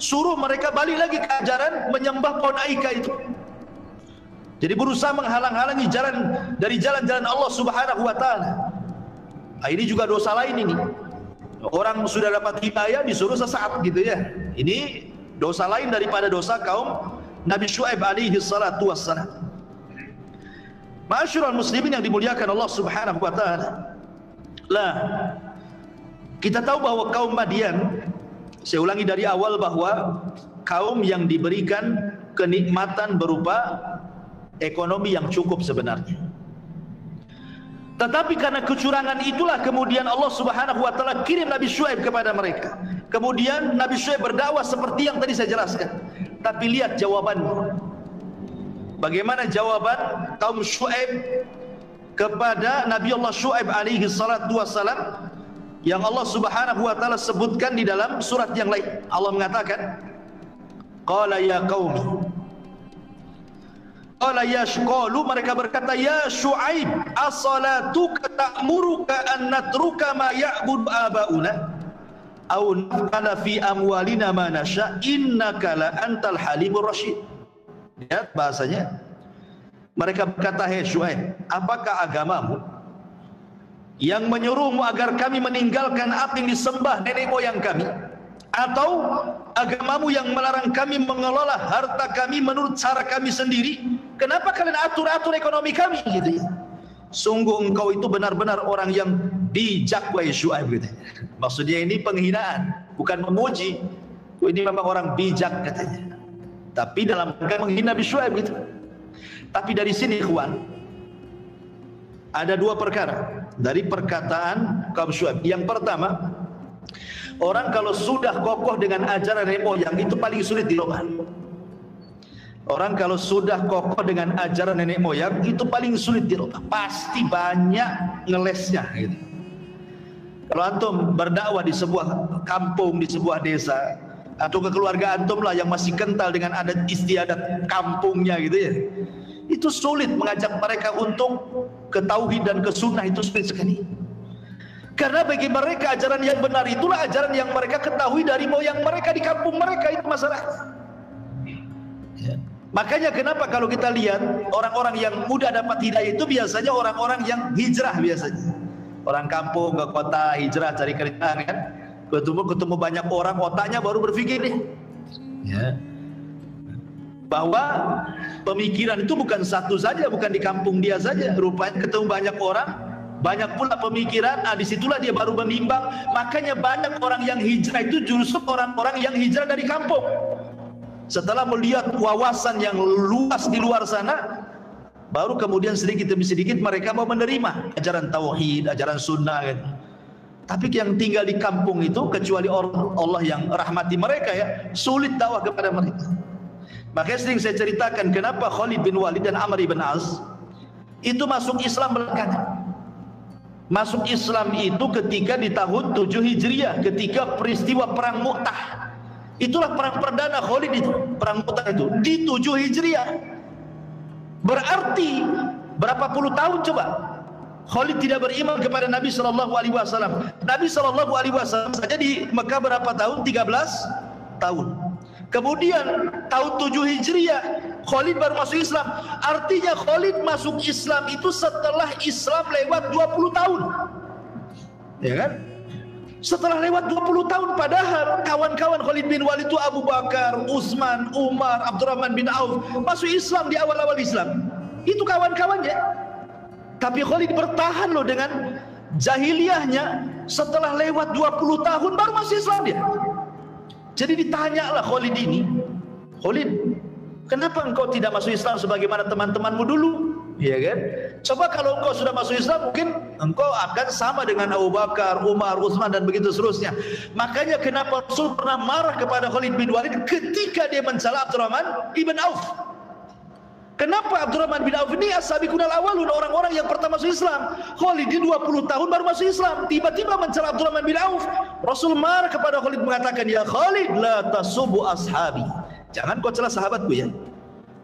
Suruh mereka balik lagi ke ajaran menyembah pohon Aika itu. Jadi berusaha menghalang-halangi jalan dari jalan-jalan Allah Subhanahu wa taala. Ini juga dosa lain ini. Orang sudah dapat hidayah disuruh sesat gitu ya. Ini dosa lain daripada dosa kaum Nabi Syuaib alaihi salatu wassalam. Ma'asyiral muslimin yang dimuliakan Allah Subhanahu wa taala. Lah, kita tahu bahwa kaum Madian, saya ulangi dari awal bahwa kaum yang diberikan kenikmatan berupa ekonomi yang cukup sebenarnya. Tetapi karena kecurangan itulah kemudian Allah Subhanahu wa taala kirim Nabi Syuaib kepada mereka. Kemudian Nabi Syuaib berdakwah seperti yang tadi saya jelaskan. Tapi lihat jawabannya. Bagaimana jawaban kaum Syuaib kepada Nabi Allah Syuaib alaihi salatu wassalam yang Allah Subhanahu wa taala sebutkan di dalam surat yang lain. Allah mengatakan, qala ya qaumi, qala ya qalu, mereka berkata, ya Syuaib, as-salatuka ta'muruka an natruka ma ya'budu abauna aw naf'ala fi amwalina ma nasha innaka la antal halimur rasyid. Lihat bahasanya. Mereka berkata, hei Syuaib, apakah agamamu yang menyuruhmu agar kami meninggalkan apa yang disembah nenek moyang kami, atau agamamu yang melarang kami mengelola harta kami menurut cara kami sendiri? Kenapa kalian atur-atur ekonomi kami gitu ya? Sungguh engkau itu benar-benar orang yang bijak, wahai Syuaib gitu. Maksudnya ini penghinaan, bukan memuji. Ini memang orang bijak katanya. Tapi dalam rangka menghina Nabi Syuaib gitu. Tapi dari sini ikhwan, ada dua perkara dari perkataan kaum Syuaib. Yang pertama, orang kalau sudah kokoh dengan ajaran nenek moyang itu paling sulit dirubah. Orang kalau sudah kokoh dengan ajaran nenek moyang itu paling sulit dirubah. Pasti banyak ngelesnya gitu. Kalau antum berdakwah di sebuah kampung, di sebuah desa, atau ke keluarga antum lah yang masih kental dengan adat istiadat kampungnya gitu ya, itu sulit mengajak mereka untuk ke tauhid dan ke sunnah, itu sulit sekali. Karena bagi mereka ajaran yang benar itulah ajaran yang mereka ketahui dari moyang mereka di kampung mereka, itu masalah. Ya. Makanya kenapa kalau kita lihat orang-orang yang mudah dapat hidayah itu biasanya orang-orang yang hijrah biasanya. Orang kampung ke kota hijrah cari kerjaan kan. Ketemu banyak orang, otaknya baru berpikir nih. Ya. Bahwa pemikiran itu bukan satu saja, bukan di kampung dia saja. Rupanya ketemu banyak orang, banyak pula pemikiran, disitulah dia baru menimbang. Makanya banyak orang yang hijrah itu justru orang-orang yang hijrah dari kampung. Setelah melihat wawasan yang luas di luar sana, baru kemudian sedikit demi sedikit mereka mau menerima ajaran tauhid, ajaran sunnah gitu. Tapi yang tinggal di kampung itu, kecuali Allah yang rahmati mereka ya, sulit dakwah kepada mereka. Makanya sering saya ceritakan kenapa Khalid bin Walid dan Amr bin As itu masuk Islam belakangan. Masuk Islam itu ketika di tahun 7 Hijriah, ketika peristiwa perang Mu'tah. Itulah perang perdana Khalid itu, perang Mu'tah itu di 7 Hijriah. Berarti berapa puluh tahun coba Khalid tidak beriman kepada Nabi sallallahu alaihi wasallam. Nabi sallallahu alaihi wasallam saja di Mekah berapa tahun? 13 tahun. Kemudian tahun 7 Hijriah Khalid baru masuk Islam. Artinya Khalid masuk Islam itu setelah Islam lewat 20 tahun. Ya kan? Setelah lewat 20 tahun, padahal kawan-kawan Khalid bin Walid itu Abu Bakar, Utsman, Umar, Abdurrahman bin Auf masuk Islam di awal-awal Islam. Itu kawan-kawannya. Tapi Khalid bertahan loh dengan jahiliyahnya. Setelah lewat 20 tahun baru masuk Islam dia. Jadi ditanyalah Khalid ini, Khalid, kenapa engkau tidak masuk Islam sebagaimana teman-temanmu dulu? Ya kan? Coba kalau engkau sudah masuk Islam, mungkin engkau akan sama dengan Abu Bakar, Umar, Utsman dan begitu seterusnya. Makanya kenapa Rasul pernah marah kepada Khalid bin Walid ketika dia mencela Abdurrahman ibn Auf. Kenapa Abdurrahman bin Auf ini as-sabiqunal awwalun, orang-orang yang pertama masuk Islam. Khalid di 20 tahun baru masuk Islam, tiba-tiba mencela Abdurrahman bin Auf. Rasul marah kepada Khalid mengatakan, "Ya Khalid, la tasubu ashabi." Jangan kau celah sahabatku ya.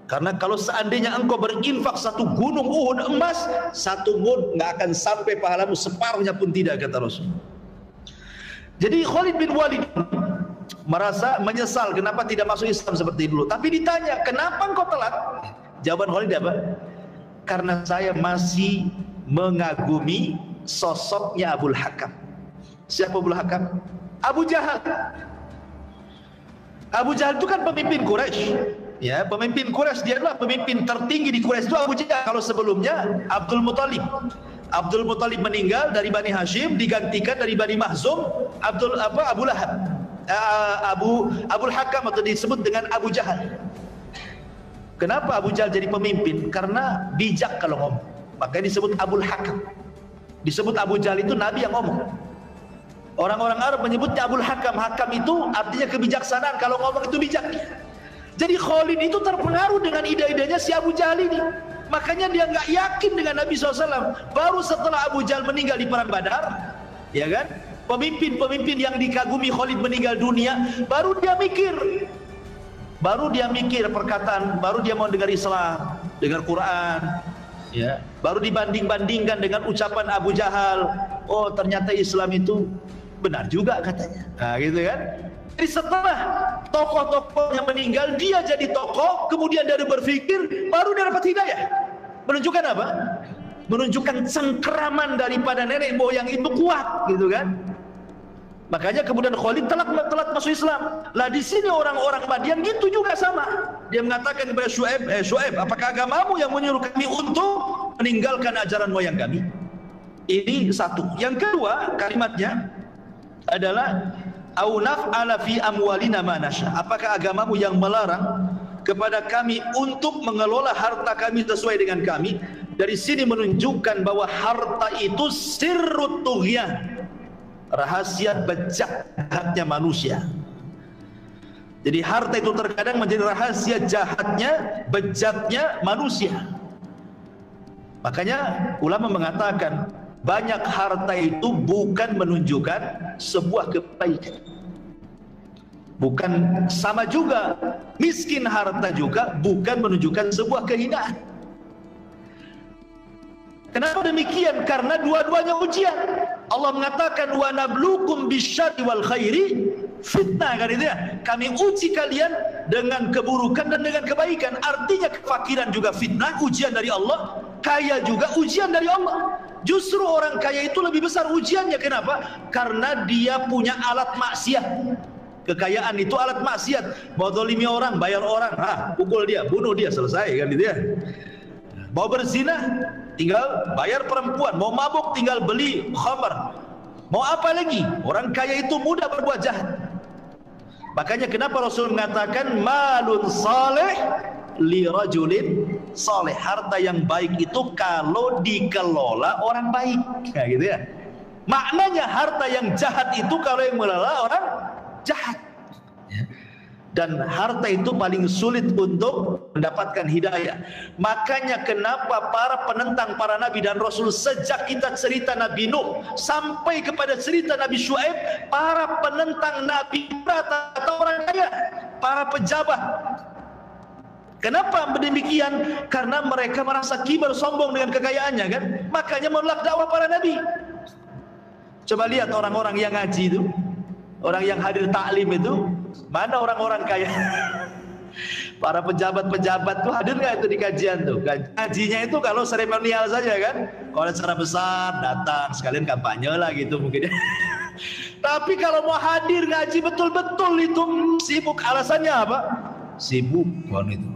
Karena kalau seandainya engkau berinfak 1 gunung Uhud emas, 1 mud nggak akan sampai pahalamu, separuhnya pun tidak, kata Rasul. Jadi Khalid bin Walid merasa menyesal kenapa tidak masuk Islam seperti dulu. Tapi ditanya, kenapa engkau telat? Jawaban Khalid apa? Karena saya masih mengagumi sosoknya Abul Hakam. Siapa Abul Hakam? Abu Jahal. Abu Jahal itu kan pemimpin Quraisy. Ya, pemimpin Quraisy, dia adalah pemimpin tertinggi di Quraisy itu Abu Jahal. Kalau sebelumnya Abdul Muthalib. Abdul Muthalib meninggal dari Bani Hashim, digantikan dari Bani Mahzum Abu Lahab. Abul Hakam atau disebut dengan Abu Jahal. Kenapa Abu Jahal jadi pemimpin? Karena bijak kalau ngomong. Makanya disebut Abul Hakam. Disebut Abu Jahal itu Nabi yang ngomong. Orang-orang Arab menyebutnya Abul Hakam. Hakam itu artinya kebijaksanaan. Kalau ngomong itu bijak. Jadi Khalid itu terpengaruh dengan ide-idenya si Abu Jahal ini. Makanya dia nggak yakin dengan Nabi SAW. Baru setelah Abu Jahal meninggal di perang Badar, ya kan? Pemimpin-pemimpin yang dikagumi Khalid meninggal dunia, baru dia mikir. Baru dia mikir perkataan, baru dia mau dengar Islam, dengar Quran, ya. Baru dibanding-bandingkan dengan ucapan Abu Jahal. Oh, ternyata Islam itu benar juga katanya. Nah, gitu kan? Jadi setelah tokoh-tokoh yang meninggal, dia jadi tokoh, kemudian dia berpikir, baru dia dapat hidayah. Menunjukkan apa? Menunjukkan cengkeraman daripada nenek moyang itu kuat, gitu kan? Makanya kemudian Khalid telat masuk Islam. Lah di sini orang-orang Madian gitu juga sama. Dia mengatakan kepada Syuaib, apakah agamamu yang menyuruh kami untuk meninggalkan ajaran moyang kami? Ini satu. Yang kedua, kalimatnya adalah au naf'ala fi amwalina ma nasha. Apakah agamamu yang melarang kepada kami untuk mengelola harta kami sesuai dengan kami? Dari sini menunjukkan bahwa harta itu sirrut tughyan, rahasia bejat jahatnya manusia. Jadi harta itu terkadang menjadi rahasia jahatnya, bejatnya manusia. Makanya ulama mengatakan banyak harta itu bukan menunjukkan sebuah kebaikan. Bukan sama juga miskin harta juga bukan menunjukkan sebuah kehinaan. Kenapa demikian? Karena dua-duanya ujian. Allah mengatakan wa nabluukum bisyarri wal khairi fitnah, kan itu ya. Kami uji kalian dengan keburukan dan dengan kebaikan. Artinya kefakiran juga fitnah, ujian dari Allah. Kaya juga ujian dari Allah. Justru orang kaya itu lebih besar ujiannya. Kenapa? Karena dia punya alat maksiat. Kekayaan itu alat maksiat. Mau zalimi orang, bayar orang, pukul dia, bunuh dia, selesai, kan itu ya. Mau berzina, tinggal bayar perempuan. Mau mabuk, tinggal beli khamar. Mau apa lagi? Orang kaya itu mudah berbuat jahat. Makanya kenapa Rasul mengatakan malun saleh li rajulin saleh. Harta yang baik itu kalau dikelola orang baik, nah, gitu ya. Maknanya harta yang jahat itu kalau yang mengelola orang jahat. Dan harta itu paling sulit untuk mendapatkan hidayah. Makanya kenapa para penentang para nabi dan rasul, sejak kita cerita Nabi Nuh sampai kepada cerita Nabi Syuaib, para penentang nabi rata-rata orang kaya, para pejabat. Kenapa demikian? Karena mereka merasa kibar, sombong dengan kekayaannya, kan? Makanya menolak dakwah para nabi. Coba lihat orang-orang yang ngaji itu, orang yang hadir taklim itu, mana orang-orang kaya? Para pejabat-pejabat tuh hadir nggak itu di kajian tuh? Kajinya itu kalau seremonial saja, kan? Kalau acara besar datang sekalian kampanye lah gitu mungkin. Tapi kalau mau hadir ngaji betul-betul itu sibuk. Alasannya apa? Sibuk, kan itu.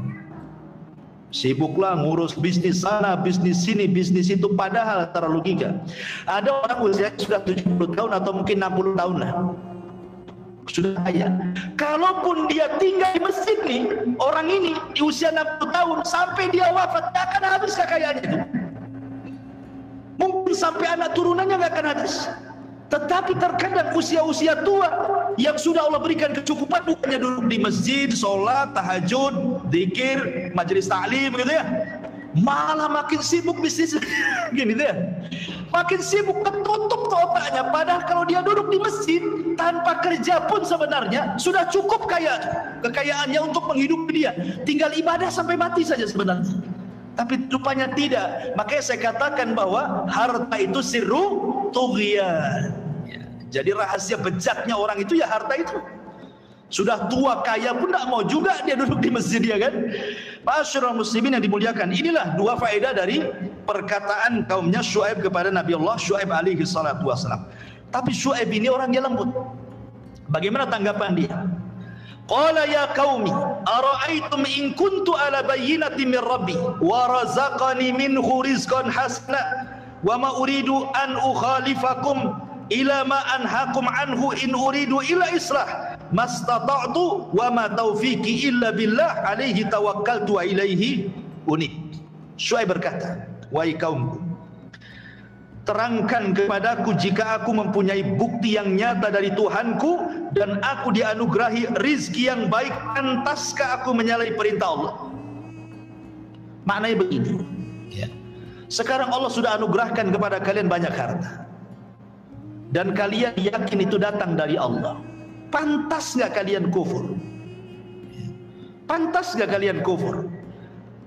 Sibuklah ngurus bisnis sana, bisnis sini, bisnis itu. Padahal secara logika ada orang usia sudah 70 tahun atau mungkin 60 tahun lah, sudah kaya. Kalaupun dia tinggal di masjid nih, orang ini di usia 60 tahun sampai dia wafat, dia akan habis kekayaannya itu. Mungkin sampai anak turunannya nggak akan habis. Tetapi terkadang usia-usia tua yang sudah Allah berikan kecukupan, bukannya duduk di masjid, sholat, tahajud, zikir, majelis taklim gitu ya, malah makin sibuk bisnis gini gitu ya. Makin sibuk, ketutup tuh otaknya. Padahal kalau dia duduk di masjid tanpa kerja pun sebenarnya sudah cukup kaya kekayaannya untuk menghidupi dia. Tinggal ibadah sampai mati saja sebenarnya. Tapi rupanya tidak. Makanya saya katakan bahwa harta itu sirru tughyan. Jadi rahasia bejatnya orang itu ya harta itu. Sudah tua kaya pun tidak mau juga dia duduk di masjid, ya kan? Ma'asyiral muslimin yang dimuliakan, inilah dua faedah dari perkataan kaumnya Syuaib kepada Nabi Allah Syuaib alaihi salatu wassalam. Tapi Syuaib ini orang yang lembut. Bagaimana tanggapan dia? Qala ya qaumi ara'aitum in kuntu ala bayyinatin min rabbi wa razaqani minhu rizqan hasana wa ma uridu an ukhalifakum ila ma anhaakum anhu in uridu illa islah mastata'tu wa ma taufiqi illa billah alaihi tawakkaltu wa ilaihi unib. Syuaib berkata, wahai kaumku, terangkan kepadaku jika aku mempunyai bukti yang nyata dari Tuhanku dan aku dianugerahi rizki yang baik, pantaskah aku menyalahi perintah Allah? Maknanya begini ya. Sekarang Allah sudah anugerahkan kepada kalian banyak harta dan kalian yakin itu datang dari Allah. Pantas nggak kalian kufur? Pantas nggak kalian kufur?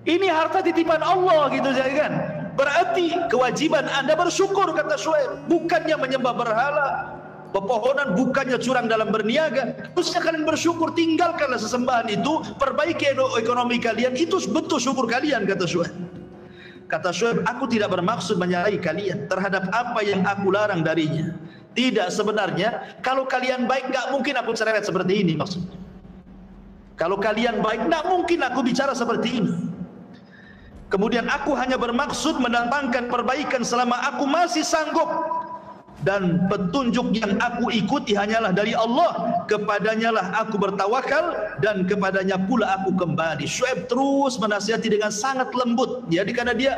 Ini harta titipan Allah gitu, kan? Berarti kewajiban Anda bersyukur, kata Syuaib. Bukannya menyembah berhala, pepohonan, bukannya curang dalam berniaga. Terusnya kalian bersyukur, tinggalkanlah sesembahan itu, perbaiki ekonomi kalian, itu bentuk syukur kalian, kata Syuaib. Kata Syuaib, aku tidak bermaksud menyalahi kalian terhadap apa yang aku larang darinya. Tidak, sebenarnya kalau kalian baik gak mungkin aku cerewet seperti ini maksudnya. Kalau kalian baik gak mungkin aku bicara seperti ini. Kemudian aku hanya bermaksud mendatangkan perbaikan selama aku masih sanggup, dan petunjuk yang aku ikuti hanyalah dari Allah. Kepadanya lah aku bertawakal dan kepadanya pula aku kembali. Syuaib terus menasihati dengan sangat lembut, jadi karena dia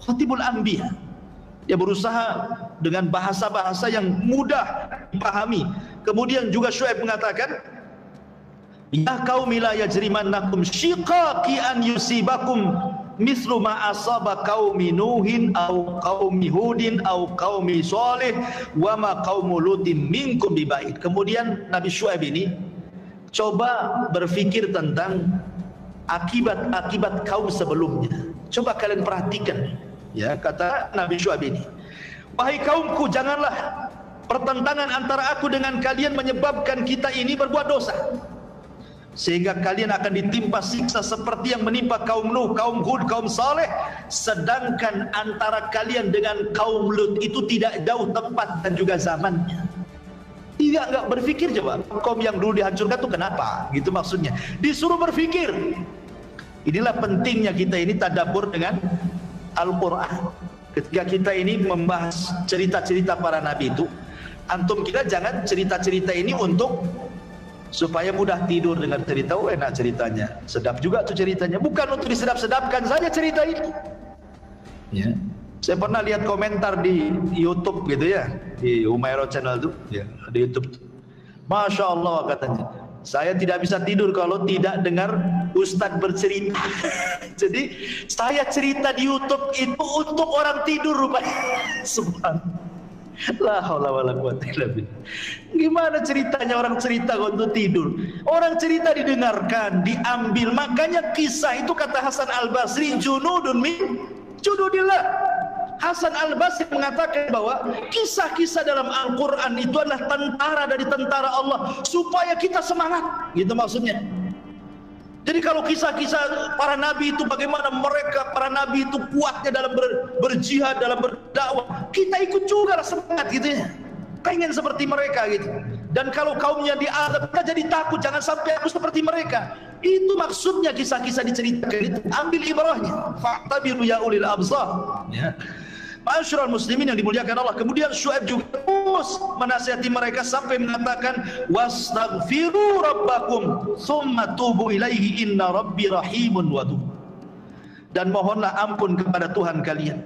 khatibul anbiya. Dia berusaha dengan bahasa-bahasa yang mudah dipahami. Kemudian juga Syuaib mengatakan, ya qaumi la yajrimannakum shiqaqi an yusibakum mislu ma asaba qaumi nuhin au qaumi hudin au qaumi salih wa ma qaumu lutin minkum bibaid. Kemudian Nabi Syuaib ini coba berfikir tentang akibat-akibat kaum sebelumnya. Coba kalian perhatikan, ya, kata Nabi Syuaib ini, wahai kaumku, janganlah pertentangan antara aku dengan kalian menyebabkan kita ini berbuat dosa, sehingga kalian akan ditimpa siksa seperti yang menimpa kaum Nuh, kaum Hud, kaum Saleh. Sedangkan antara kalian dengan kaum Lut itu tidak jauh tempat dan juga zamannya. Tidak berpikir coba, kaum yang dulu dihancurkan itu kenapa? Gitu maksudnya. Disuruh berpikir. Inilah pentingnya kita ini tadabbur dengan Al-Quran. Ketika kita ini membahas cerita-cerita para nabi itu, antum kita jangan cerita-cerita ini untuk supaya mudah tidur dengan cerita. Oh, enak ceritanya, sedap juga tuh ceritanya. Bukan untuk disedap-sedapkan saja cerita itu. Ya. Saya pernah lihat komentar di YouTube gitu ya, di Umairah Channel tuh, ya, di YouTube. Masya Allah katanya, saya tidak bisa tidur kalau tidak dengar Ustadz bercerita. Jadi saya cerita di YouTube itu untuk orang tidur rupanya. Subhanallah. La haula wala quwwata illa billah. Gimana ceritanya orang cerita untuk tidur? Orang cerita didengarkan, diambil. Makanya kisah itu kata Hasan Al-Basri, junudun min junudillah. Hasan Al-Basri mengatakan bahwa kisah-kisah dalam Al-Quran itu adalah tentara dari tentara Allah supaya kita semangat, gitu maksudnya. Jadi kalau kisah-kisah para nabi itu bagaimana mereka para nabi itu kuatnya dalam berjihad, dalam berdakwah, kita ikut juga semangat gitu ya, pengen seperti mereka gitu. Dan kalau kaumnya diazab, kita jadi takut jangan sampai aku seperti mereka. Itu maksudnya kisah-kisah diceritakan itu, ambil ibrahnya. Fa'tabiru ya ulil absar, ya. Ma'asyiral muslimin yang dimuliakan Allah. Kemudian Syuaib juga terus menasihati mereka sampai mengatakan wastaghfiru rabbakum tsumma tubu ilaihi inna rabbi rahimun wadud. Dan mohonlah ampun kepada Tuhan kalian,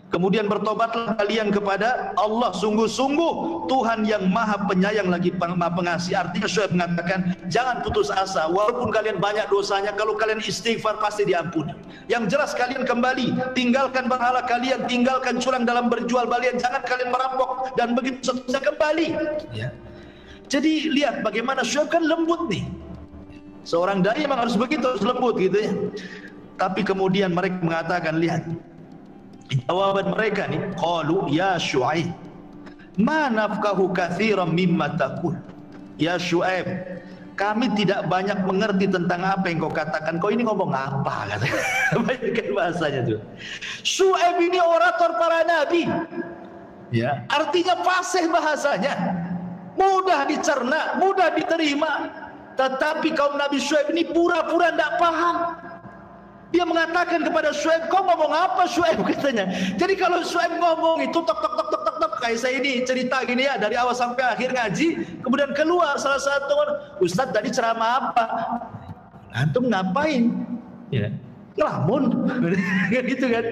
kemudian bertobatlah kalian kepada Allah, sungguh-sungguh Tuhan yang maha penyayang lagi maha pengasih. Artinya Syuaib mengatakan jangan putus asa, walaupun kalian banyak dosanya, kalau kalian istighfar pasti diampuni. Yang jelas kalian kembali, tinggalkan berhala kalian, tinggalkan curang dalam berjual belian, jangan kalian merampok, dan begitu seterusnya kembali ya. Jadi lihat bagaimana Syuaib kan lembut nih. Seorang dai memang harus begitu, harus lembut gitu ya. Tapi kemudian mereka mengatakan, lihat jawaban mereka nih, qalu ya Syuaib ma nafqahu katsiran mimma taqul. Ya Syuaib, kami tidak banyak mengerti tentang apa yang kau katakan. Kau ini ngomong apa katanya. Bayangkan bahasanya tuh. Syuaib ini orator para nabi, ya, artinya fasih bahasanya, mudah dicerna, mudah diterima. Tetapi kaum Nabi Syuaib ini pura-pura tidak paham. Dia mengatakan kepada Syuaib, kau ngomong apa Syuaib katanya. Jadi kalau Syuaib ngomong itu tok tok tok tok tok tok, kayak saya ini cerita gini ya, dari awal sampai akhir ngaji, kemudian keluar salah satu, Ustadz tadi ceramah apa? Antum ngapain? Ya, ngelamun. Gitu kan.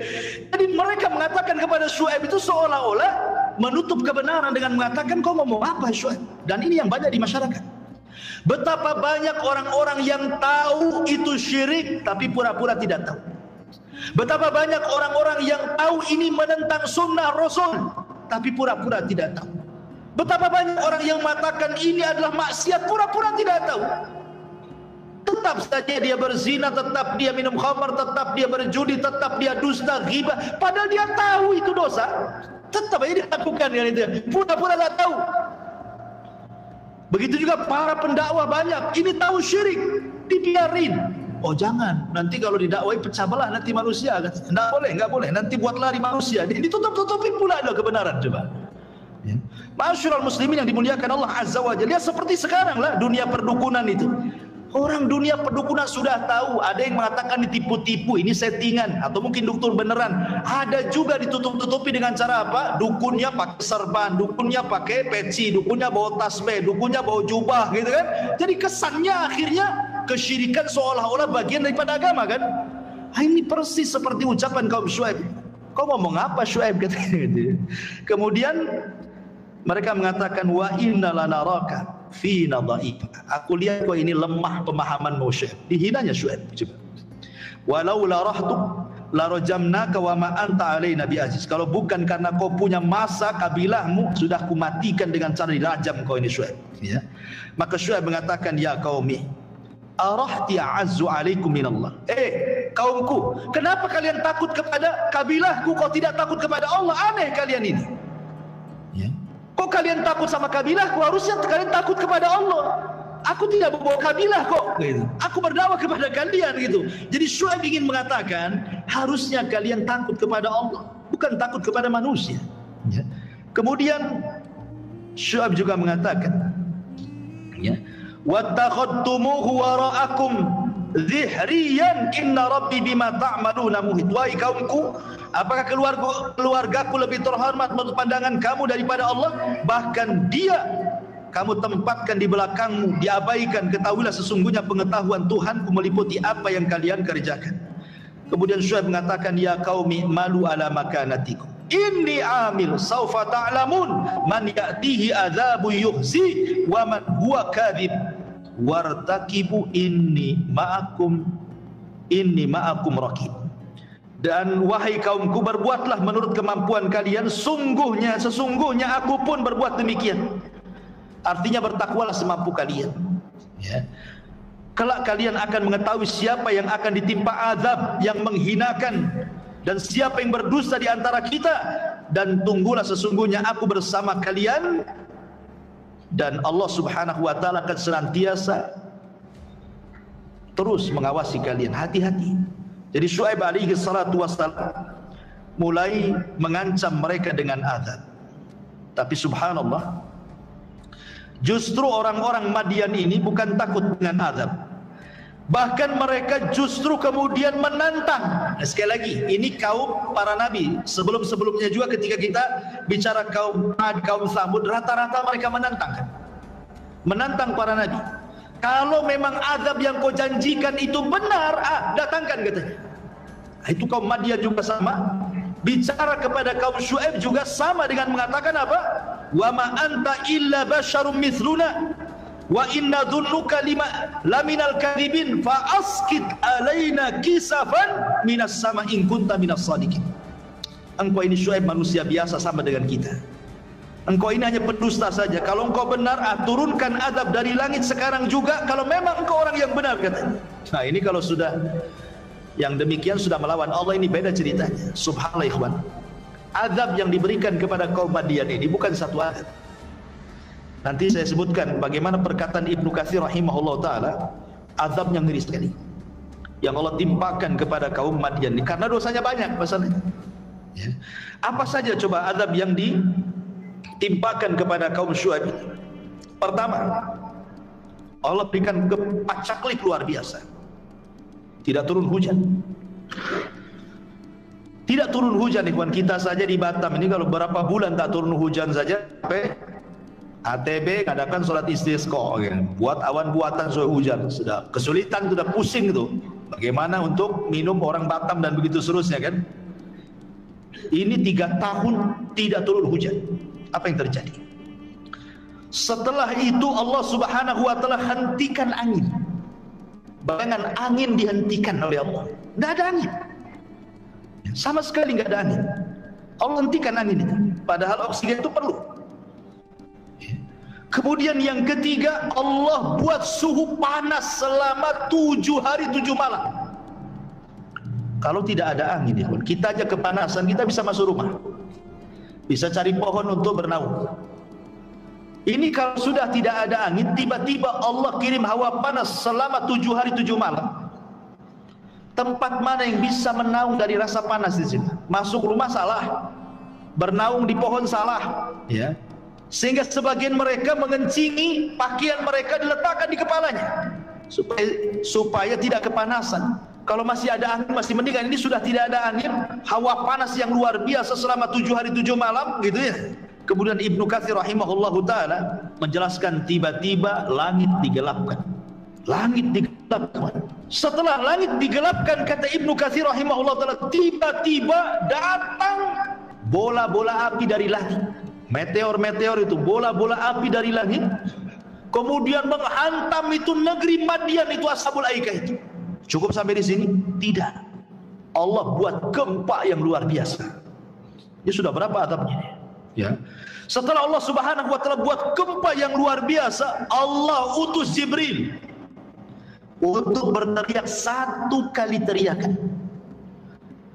Jadi mereka mengatakan kepada Syuaib itu seolah-olah menutup kebenaran dengan mengatakan kau ngomong apa Syuaib. Dan ini yang banyak di masyarakat. Betapa banyak orang-orang yang tahu itu syirik tapi pura-pura tidak tahu. Betapa banyak orang-orang yang tahu ini menentang sunnah Rasul tapi pura-pura tidak tahu. Betapa banyak orang yang mengatakan ini adalah maksiat pura-pura tidak tahu. Tetap saja dia berzina, tetap dia minum khamar, tetap dia berjudi, tetap dia dusta, ghibah, padahal dia tahu itu dosa. Tetap aja dilakukan yang itu. Pura-pura tidak tahu. Begitu juga para pendakwah banyak, ini tahu syirik, dibiarin. Oh jangan, nanti kalau didakwai pecah belah nanti manusia. Nggak boleh, nanti buat lari manusia. Ditutup-tutupi pula ada kebenaran coba. Ya. Ma'asyiral muslimin yang dimuliakan Allah Azza wa Jalla, seperti sekarang lah dunia perdukunan itu. Orang dunia perdukunan sudah tahu, ada yang mengatakan ditipu-tipu, ini settingan atau mungkin dukun beneran. Ada juga ditutup-tutupi dengan cara apa? Dukunnya pakai serban, dukunnya pakai peci, dukunnya bawa tasbih, dukunnya bawa jubah gitu kan. Jadi kesannya akhirnya kesyirikan seolah-olah bagian daripada agama kan. Ini persis seperti ucapan kaum Syuaib. Kau ngomong apa Syuaib katanya gitu. Kemudian mereka mengatakan wa inna lanaraka fina dha'ifa. Aku lihat kau ini lemah pemahamanmu Syuaib. Dihinanya Syuaib coba. Walau la rahtu la rajamnaka wa ma anta alaina bi aziz. Kalau bukan karena kau punya masa kabilahmu, sudah kumatikan dengan cara dirajam kau ini Syuaib, ya. Maka Syuaib mengatakan ya qaumi arahti a'azzu alaikum minallah. Kaumku, kenapa kalian takut kepada kabilahku, kau tidak takut kepada Allah? Aneh kalian ini. Ya. Kok kalian takut sama kabilah? Harusnya kalian takut kepada Allah. Aku tidak membawa kabilah kok. Gitu. Aku berdakwah kepada kalian gitu. Jadi Syuaib ingin mengatakan harusnya kalian takut kepada Allah, bukan takut kepada manusia. Ya. Kemudian Syuaib juga mengatakan, ya, wattakhadtumuhu wara'akum zihriyan inna rabbi bima ta'maluna muhit. Wahai kaumku, apakah keluargaku lebih terhormat menurut pandangan kamu daripada Allah? Bahkan dia kamu tempatkan di belakangmu, diabaikan. Ketahuilah sesungguhnya pengetahuan Tuhanku meliputi apa yang kalian kerjakan. Kemudian Syuaib mengatakan, ya qaumi malu ala makanatikum inni amil sawfa ta'lamun man ya'tihi adzabu yuhzi wa man huwa kadhib wartakibu inni ma'akum raqib. Dan wahai kaumku, berbuatlah menurut kemampuan kalian, sesungguhnya aku pun berbuat demikian. Artinya bertakwalah semampu kalian, ya. Kelak kalian akan mengetahui siapa yang akan ditimpa azab yang menghinakan dan siapa yang berdusta di antara kita, dan tunggulah sesungguhnya aku bersama kalian dan Allah Subhanahu wa taala akan senantiasa terus mengawasi kalian. Hati-hati. Jadi Syuaib alaihi salatu wassalam mulai mengancam mereka dengan azab. Tapi subhanallah, justru orang-orang Madian ini bukan takut dengan azab. Bahkan mereka justru kemudian menantang. Nah, sekali lagi, ini kaum para nabi. Sebelum-sebelumnya juga ketika kita bicara kaum Ad, kaum Samud, rata-rata mereka menantang para nabi. Kalau memang azab yang kau janjikan itu benar, datangkan katanya. Itu kaum Madian juga sama. Bicara kepada kaum Syuaib juga sama dengan mengatakan apa? Wa ma anta illa basyarum mithluna wa inna dhunnuka laminal kadhibin fa asqit alaina kisafan minas sama in kunta minas sadiqin. Engkau ini Syuaib manusia biasa sama dengan kita. Engkau ini hanya pendusta saja. Kalau engkau benar, turunkan azab dari langit sekarang juga. Kalau memang engkau orang yang benar katanya. Nah, ini kalau sudah yang demikian sudah melawan Allah, ini beda ceritanya. Subhanallah ikhwan. Azab yang diberikan kepada kaum Madian ini bukan satu azab. Nanti saya sebutkan bagaimana perkataan Ibnu Katsir rahimahullah ta'ala, azab yang ngeri sekali yang Allah timpakan kepada kaum Madian ini, karena dosanya banyak masalahnya, ya. Apa saja coba azab yang ditimpakan kepada kaum Syuaib? Pertama, Allah berikan pacaklik luar biasa. Tidak turun hujan. Tidak turun hujan, ikhwan. Kita saja di Batam ini kalau berapa bulan tak turun hujan saja, sampai ATB kadakan sholat istisqa, ya. Buat awan buatan soal hujan, sudah kesulitan, sudah pusing itu. Bagaimana untuk minum orang Batam dan begitu seterusnya kan? Ini 3 tahun tidak turun hujan. Apa yang terjadi? Setelah itu Allah Subhanahu wa taala hentikan angin. Bayangan angin dihentikan oleh Allah. Tidak ada angin. Sama sekali nggak ada angin. Allah hentikan angin itu. Padahal oksigen itu perlu. Kemudian yang ketiga, Allah buat suhu panas selama 7 hari 7 malam. Kalau tidak ada angin, kita aja kepanasan, kita bisa masuk rumah, bisa cari pohon untuk bernaung. Ini kalau sudah tidak ada angin, tiba-tiba Allah kirim hawa panas selama 7 hari 7 malam. Tempat mana yang bisa menaung dari rasa panas di sini? Masuk rumah salah, bernaung di pohon salah, ya. Sehingga sebagian mereka mengencingi pakaian mereka diletakkan di kepalanya supaya tidak kepanasan. Kalau masih ada angin masih mendingan. Ini sudah tidak ada angin, hawa panas yang luar biasa selama 7 hari 7 malam gitu ya. Kemudian Ibnu Katsir rahimahullahu taala menjelaskan, tiba-tiba langit digelapkan. Langit digelapkan. Setelah langit digelapkan, kata Ibnu Katsir rahimahullahu taala, tiba-tiba datang bola-bola api dari langit. Meteor-meteor itu, bola-bola api dari langit, kemudian menghantam itu negeri Madian, itu Ashabul Aikah itu. Cukup sampai di sini? Tidak. Allah buat gempa yang luar biasa. Ini sudah berapa atapnya? Ya. Setelah Allah Subhanahu wa taala buat gempa yang luar biasa, Allah utus Jibril untuk berteriak 1 kali teriakan.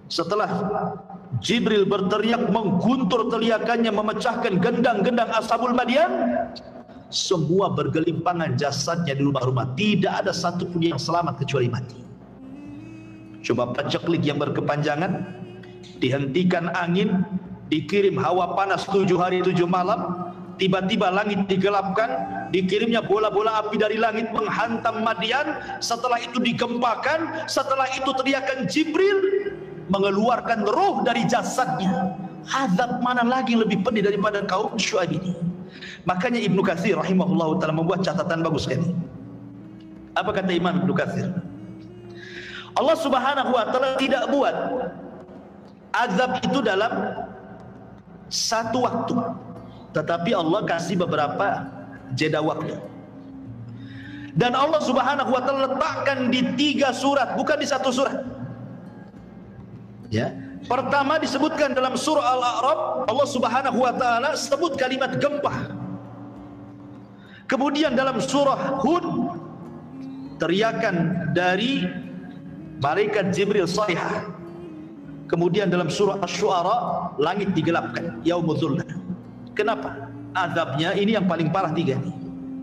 Setelah Jibril berteriak mengguntur teriakannya, memecahkan gendang-gendang Ashabul Madyan. Semua bergelimpangan jasadnya di rumah-rumah. Tidak ada satupun yang selamat kecuali mati. Coba paceklik yang berkepanjangan, dihentikan angin, dikirim hawa panas 7 hari 7 malam, tiba-tiba langit digelapkan, dikirimnya bola-bola api dari langit menghantam Madian. Setelah itu digempakan, setelah itu teriakan Jibril mengeluarkan roh dari jasadnya. Azab mana lagi lebih pedih daripada kaum Syuaib ini? Makanya Ibnu Katsir rahimahullah ta'ala membuat catatan bagus sekali. Apa kata Imam Ibnu Katsir? Allah subhanahu wa ta'ala tidak buat azab itu dalam satu waktu, tetapi Allah kasih beberapa jeda waktu. Dan Allah subhanahu wa ta'ala letakkan di 3 surat, bukan di 1 surat. Ya, pertama disebutkan dalam surah Al-A'raf, Allah subhanahu wa ta'ala sebut kalimat gempa. Kemudian dalam surah Hud, teriakan dari malaikat Jibril sayhah. Kemudian dalam surah Asy-Syu'ara, langit digelapkan, yaumuz zullah. Kenapa? Azabnya ini yang paling parah 3 nih.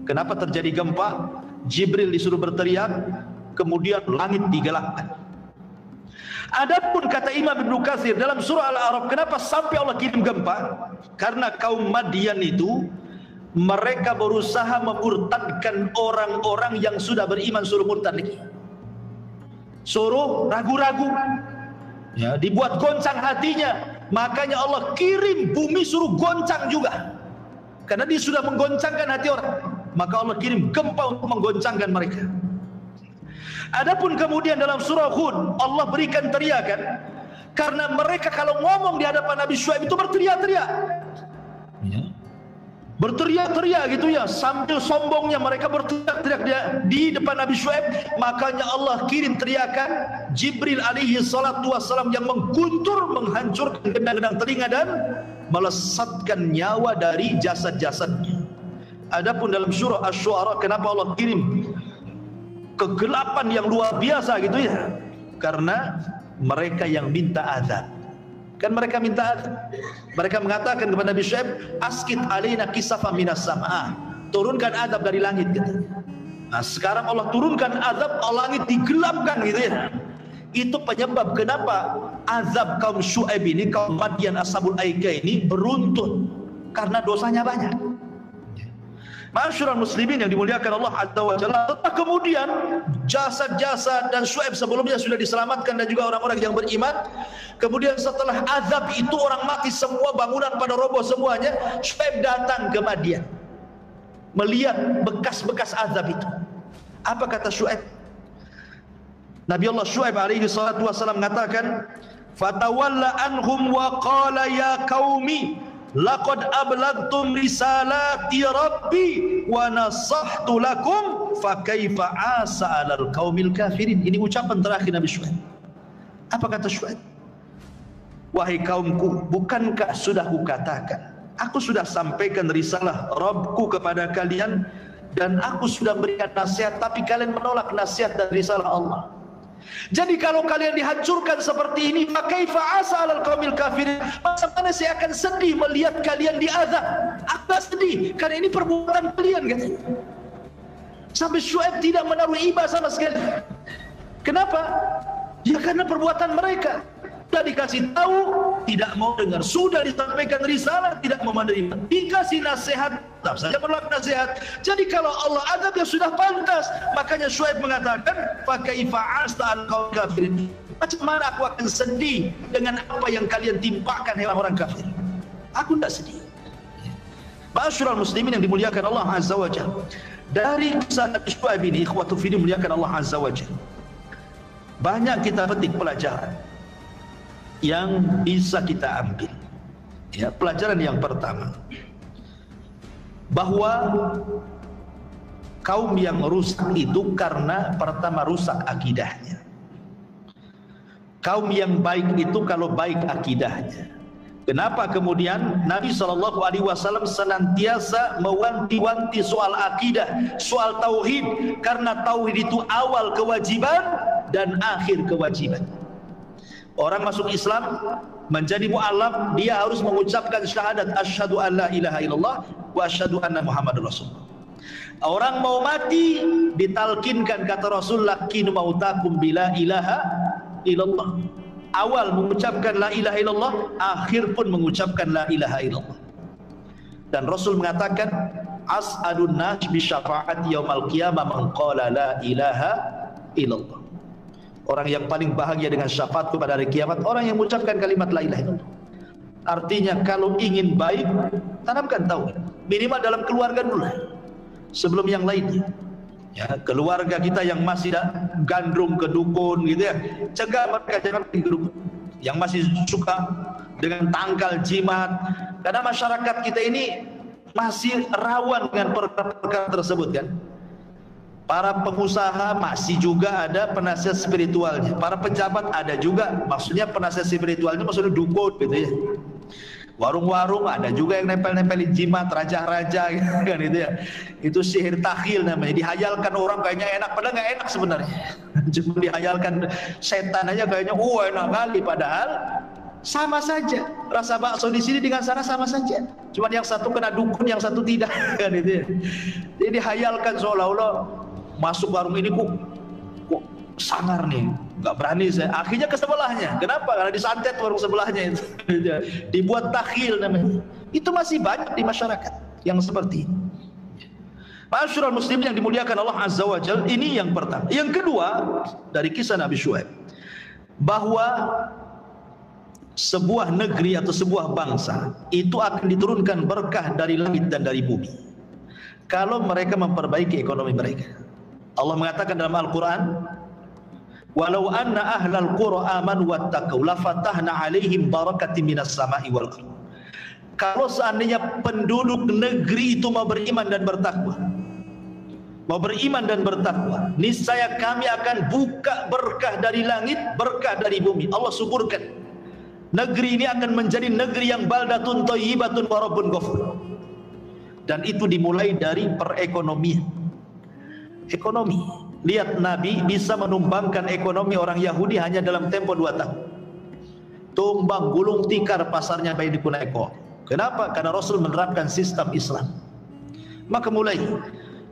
Kenapa terjadi gempa? Jibril disuruh berteriak, kemudian langit digelapkan. Adapun kata Imam Ibnu Katsir dalam surah Al-A'raf, kenapa sampai Allah kirim gempa? Karena kaum Madian itu mereka berusaha memurtadkan orang-orang yang sudah beriman, suruh murtad lagi, suruh ragu-ragu, ya, dibuat goncang hatinya. Makanya Allah kirim bumi suruh goncang juga, karena dia sudah menggoncangkan hati orang. Maka Allah kirim gempa untuk menggoncangkan mereka. Adapun kemudian dalam surah Hud, Allah berikan teriakan karena mereka kalau ngomong di hadapan Nabi Syuaib itu berteriak-teriak, ya, berteriak-teriak gitu ya, sambil sombongnya mereka berteriak-teriak di depan Nabi Syuaib. Makanya Allah kirim teriakan Jibril alaihi salatu wassalam yang mengguntur, menghancurkan gendang-gendang telinga dan melesatkan nyawa dari jasad-jasadnya. Adapun dalam surah Asy-Syu'ara, kenapa Allah kirim kegelapan yang luar biasa gitu ya? Karena mereka yang minta azab. Kan mereka minta azab. Mereka mengatakan kepada Nabi Syuaib, askit alaina kisafan minas sama', turunkan azab dari langit gitu. Nah, sekarang Allah turunkan azab, langit digelapkan gitu ya. Itu penyebab kenapa azab kaum Syuaib ini, kaum Madian Ashabul Aika ini beruntun, karena dosanya banyak. Ma'asyiral muslimin yang dimuliakan Allah Azza wa Jalla, setelah kemudian jasad-jasad dan Syuaib sebelumnya sudah diselamatkan dan juga orang-orang yang beriman. Kemudian setelah azab itu orang mati semua, bangunan pada roboh semuanya, Syuaib datang ke Madian melihat bekas-bekas azab itu. Apa kata Syuaib? Nabi Allah Syuaib alaihi salatu wassalam mengatakan, fatawalla anhum wa qala ya qaumi laqad ablagtum risalati rabbi wa nasahtu lakum fa kaifa asa 'alal qaumil kafirin. Ini ucapan terakhir Nabi Syuaib. Apa kata Syuaib? Wahai kaumku, bukankah sudah kukatakan, aku sudah sampaikan risalah Rabbku kepada kalian dan aku sudah berikan nasihat, tapi kalian menolak nasihat dan risalah Allah. Jadi kalau kalian dihancurkan seperti ini, fakaifa asa 'alal qaumil kafirin, masa mana saya akan sedih melihat kalian diazab? Aku sedih karena ini perbuatan kalian katanya. Sampai Syuaib tidak menaruh iba sama sekali. Kenapa? Ya karena perbuatan mereka. Sudah dikasih tahu, tidak mau dengar. Sudah disampaikan risalah, tidak mau menerima. Dikasih nasihat, tetap saja menolak nasihat. Jadi kalau Allah azab ya sudah pantas. Makanya Syuaib mengatakan, fakaifa asta'al qaumil kafirin. Macam mana aku akan sedih dengan apa yang kalian timpakan hewan orang kafir? Aku tidak sedih. Ma'asyiral muslimin yang dimuliakan Allah Azza wa Jalla. Dari kisah Nabi Syuaib ini, ikhwatu fi din dimuliakan Allah Azza wa Jalla, banyak kita petik pelajaran yang bisa kita ambil. Ya, pelajaran yang pertama, bahwa kaum yang rusak itu karena pertama rusak akidahnya. Kaum yang baik itu kalau baik akidahnya. Kenapa kemudian Nabi SAW senantiasa mewanti-wanti soal akidah, soal tauhid, karena tauhid itu awal kewajiban dan akhir kewajiban. Orang masuk Islam menjadi mu'allaf, dia harus mengucapkan syahadat asyhadu an la ilaha illallah wa asyhadu anna Muhammadar Rasulullah. Orang mau mati ditalkinkan, kata Rasul, lakinu mautakum bila ilaha illallah. Awal mengucapkan la ilaha illallah, akhir pun mengucapkan la ilaha illallah. Dan Rasul mengatakan, as'adun nas bi syafa'ati yaumal qiyamah man qala la ilaha illallah. Orang yang paling bahagia dengan syafaatku pada hari kiamat, orang yang mengucapkan kalimat la ilaha illallah. Artinya kalau ingin baik, tanamkan tauhid. Minimal dalam keluarga dulu, sebelum yang lainnya. Ya, keluarga kita yang masih gandrung ke dukun gitu ya, cegah mereka jangan ke dukun. Yang masih suka dengan tangkal jimat, karena masyarakat kita ini masih rawan dengan perkara-perkara tersebut kan. Para pengusaha masih juga ada penasihat spiritualnya, para pejabat ada juga, maksudnya penasihat spiritualnya maksudnya dukun gitu ya. Warung-warung ada juga yang nempel-nempelin jimat, raja-raja kan itu ya. Itu sihir takhil namanya, dihayalkan orang kayaknya enak, padahal nggak enak sebenarnya. Cuma dihayalkan setan aja kayaknya enak kali, padahal sama saja. Rasa bakso di sini dengan sana sama saja. Cuma yang satu kena dukun, yang satu tidak kan itu ya. Jadi dihayalkan seolah-olah masuk warung ini kok sangar nih, nggak berani saya. Akhirnya ke sebelahnya. Kenapa? Karena disantet warung sebelahnya itu. Dibuat takhil namanya. Itu masih banyak di masyarakat yang seperti ini. Ma'asyiral muslimin yang dimuliakan Allah Azza wa Jalla, ini yang pertama. Yang kedua, dari kisah Nabi Syuaib, bahwa sebuah negeri atau sebuah bangsa itu akan diturunkan berkah dari langit dan dari bumi kalau mereka memperbaiki ekonomi mereka. Allah mengatakan dalam Al-Quran, walau anna ahlal qura amanu wattaqau lafatahna alaihim barakatin minas sama'i wal ardh. Kalau seandainya penduduk negeri itu mau beriman dan bertakwa, niscaya kami akan buka berkah dari langit, berkah dari bumi. Allah suburkan. Negeri ini akan menjadi negeri yang baldatun thayyibatun wa rabbun ghafur. Dan itu dimulai dari perekonomian. Ekonomi. Lihat, Nabi bisa menumbangkan ekonomi orang Yahudi hanya dalam tempo 2 tahun. Tumbang gulung tikar pasarnya baik dikuna eko. Kenapa? Karena Rasul menerapkan sistem Islam. Maka mulai.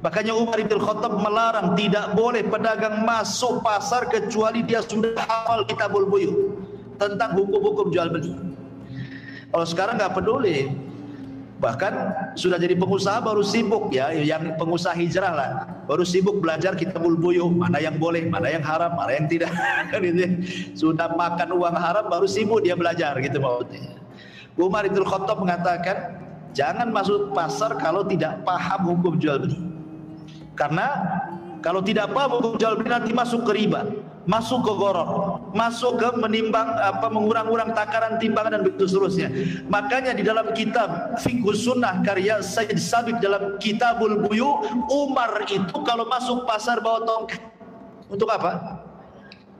Makanya Umar bin Khattab melarang, tidak boleh pedagang masuk pasar kecuali dia sudah hafal Kitabul Buyur tentang hukum-hukum jual beli. Kalau sekarang nggak peduli. Bahkan sudah jadi pengusaha baru sibuk ya, yang pengusaha hijrah lah, baru sibuk belajar Kitabul Buyur, mana yang boleh, mana yang haram, mana yang tidak. Kan itu. Sudah makan uang haram baru sibuk dia belajar gitu maksudnya. Umar bin Khattab mengatakan, jangan masuk pasar kalau tidak paham hukum jual beli. Karena kalau tidak paham hukum jual beli nanti masuk ke riba, masuk ke goror, masuk ke menimbang mengurang-urang takaran timbangan dan begitu seterusnya. Makanya di dalam kitab Fiqhus Sunnah karya Sayyid Sabiq dalam Kitabul Buyur, Umar itu kalau masuk pasar bawa tongkat. Untuk apa?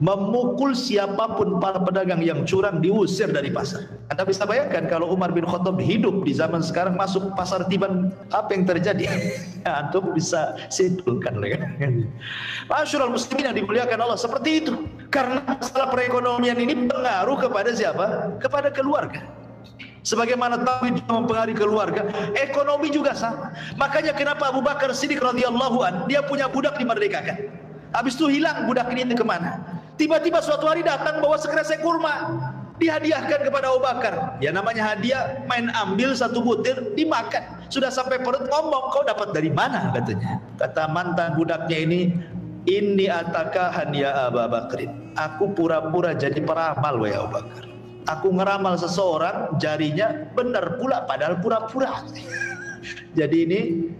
Memukul siapapun para pedagang yang curang, diusir dari pasar. Anda bisa bayangkan kalau Umar bin Khattab hidup di zaman sekarang masuk pasar Tiban, apa yang terjadi? Antum bisa simpulkan. Ma'asyiral muslimin yang dimuliakan Allah, seperti itu. Karena masalah perekonomian ini pengaruh kepada siapa? Kepada keluarga. Sebagaimana tauhid mempengaruhi keluarga, ekonomi juga sama. Makanya kenapa Abu Bakar Siddiq radhiyallahu an, dia punya budak dimerdekakan. Habis itu hilang budak ini kemana? Tiba-tiba suatu hari datang bawa sekresek kurma, dihadiahkan kepada Abu Bakar. Ya namanya hadiah, main ambil satu butir, dimakan. Sudah sampai perut ngomong, kau dapat dari mana katanya. Kata mantan budaknya ini atakahan ya Abu Bakrin. Aku pura-pura jadi peramal wahai Abu Bakar. Aku ngeramal seseorang, jarinya benar pula padahal pura-pura. Jadi ini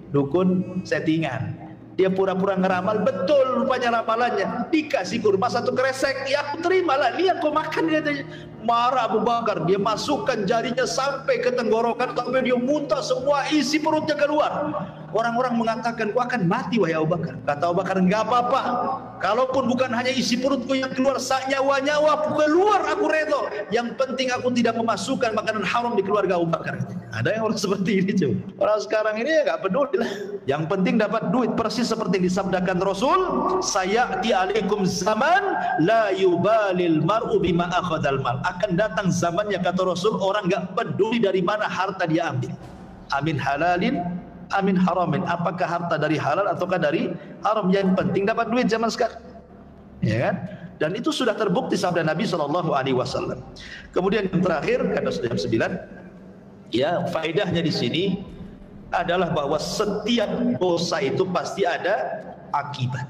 dukun settingan. Dia pura-pura ngeramal, betul rupanya ramalannya. Dikasih kurma satu kresek, ya aku terimalah, lihat kau makan katanya. Marah Abu Bakar, dia masukkan jarinya sampai ke tenggorokan, sampai dia muntah semua isi perutnya keluar. Orang-orang mengatakan, kau akan mati wahai Abu Bakar. Kata Abu Bakar, enggak apa-apa, Kalaupun bukan hanya isi perutku yang keluar, sak nyawa-nyawa keluar aku redo. Yang penting aku tidak memasukkan makanan haram di keluarga Abu Bakar. Ada yang orang seperti ini coba. Orang sekarang ini ya nggak peduli lah. Yang penting dapat duit, persis seperti yang disabdakan Rasul, sayati alaikum zaman la yubalil mar'u bima akhadal mal. Akan datang zamannya, kata Rasul, orang nggak peduli dari mana harta dia ambil. Amin halalin, amin haramin. Apakah harta dari halal ataukah dari haram? Yang penting dapat duit zaman sekarang, ya kan? Dan itu sudah terbukti sabda Nabi SAW. Kemudian yang terakhir, kata jam 9, ya, faedahnya di sini adalah bahwa setiap dosa itu pasti ada akibat.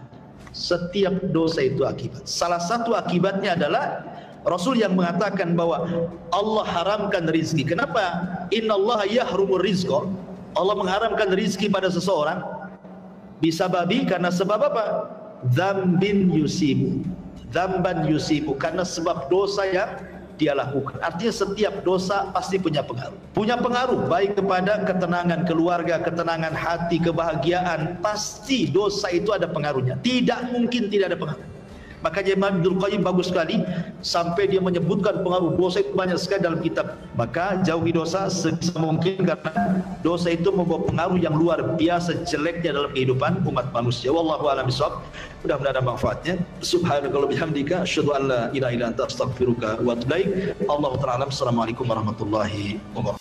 Setiap dosa itu akibat. Salah satu akibatnya adalah Rasul yang mengatakan bahwa Allah haramkan rizki. Kenapa? Innallaha yahrumur rizqa. Allah mengharamkan rizki pada seseorang bisa babi karena sebab apa? Dzambin yusibu, dzamban yusibu, karena sebab dosa yang dia lakukan. Artinya setiap dosa pasti punya pengaruh. Punya pengaruh baik kepada ketenangan keluarga, ketenangan hati, kebahagiaan. Pasti dosa itu ada pengaruhnya. Tidak mungkin tidak ada pengaruh. Makanya Imam Ibnul Qayyim bagus sekali sampai dia menyebutkan pengaruh dosa itu banyak sekali dalam kitab. Maka jauhi dosa sebisa mungkin, karena dosa itu membawa pengaruh yang luar biasa jeleknya dalam kehidupan umat manusia. Wallahu a'lam bishawab. Mudah-mudahan ada manfaatnya. Subhanakallahumma bihamdika asyhadu an la ilaha illa anta astaghfiruka wa atubu ilaik. Allahu ta'ala. Assalamualaikum warahmatullahi wabarakatuh.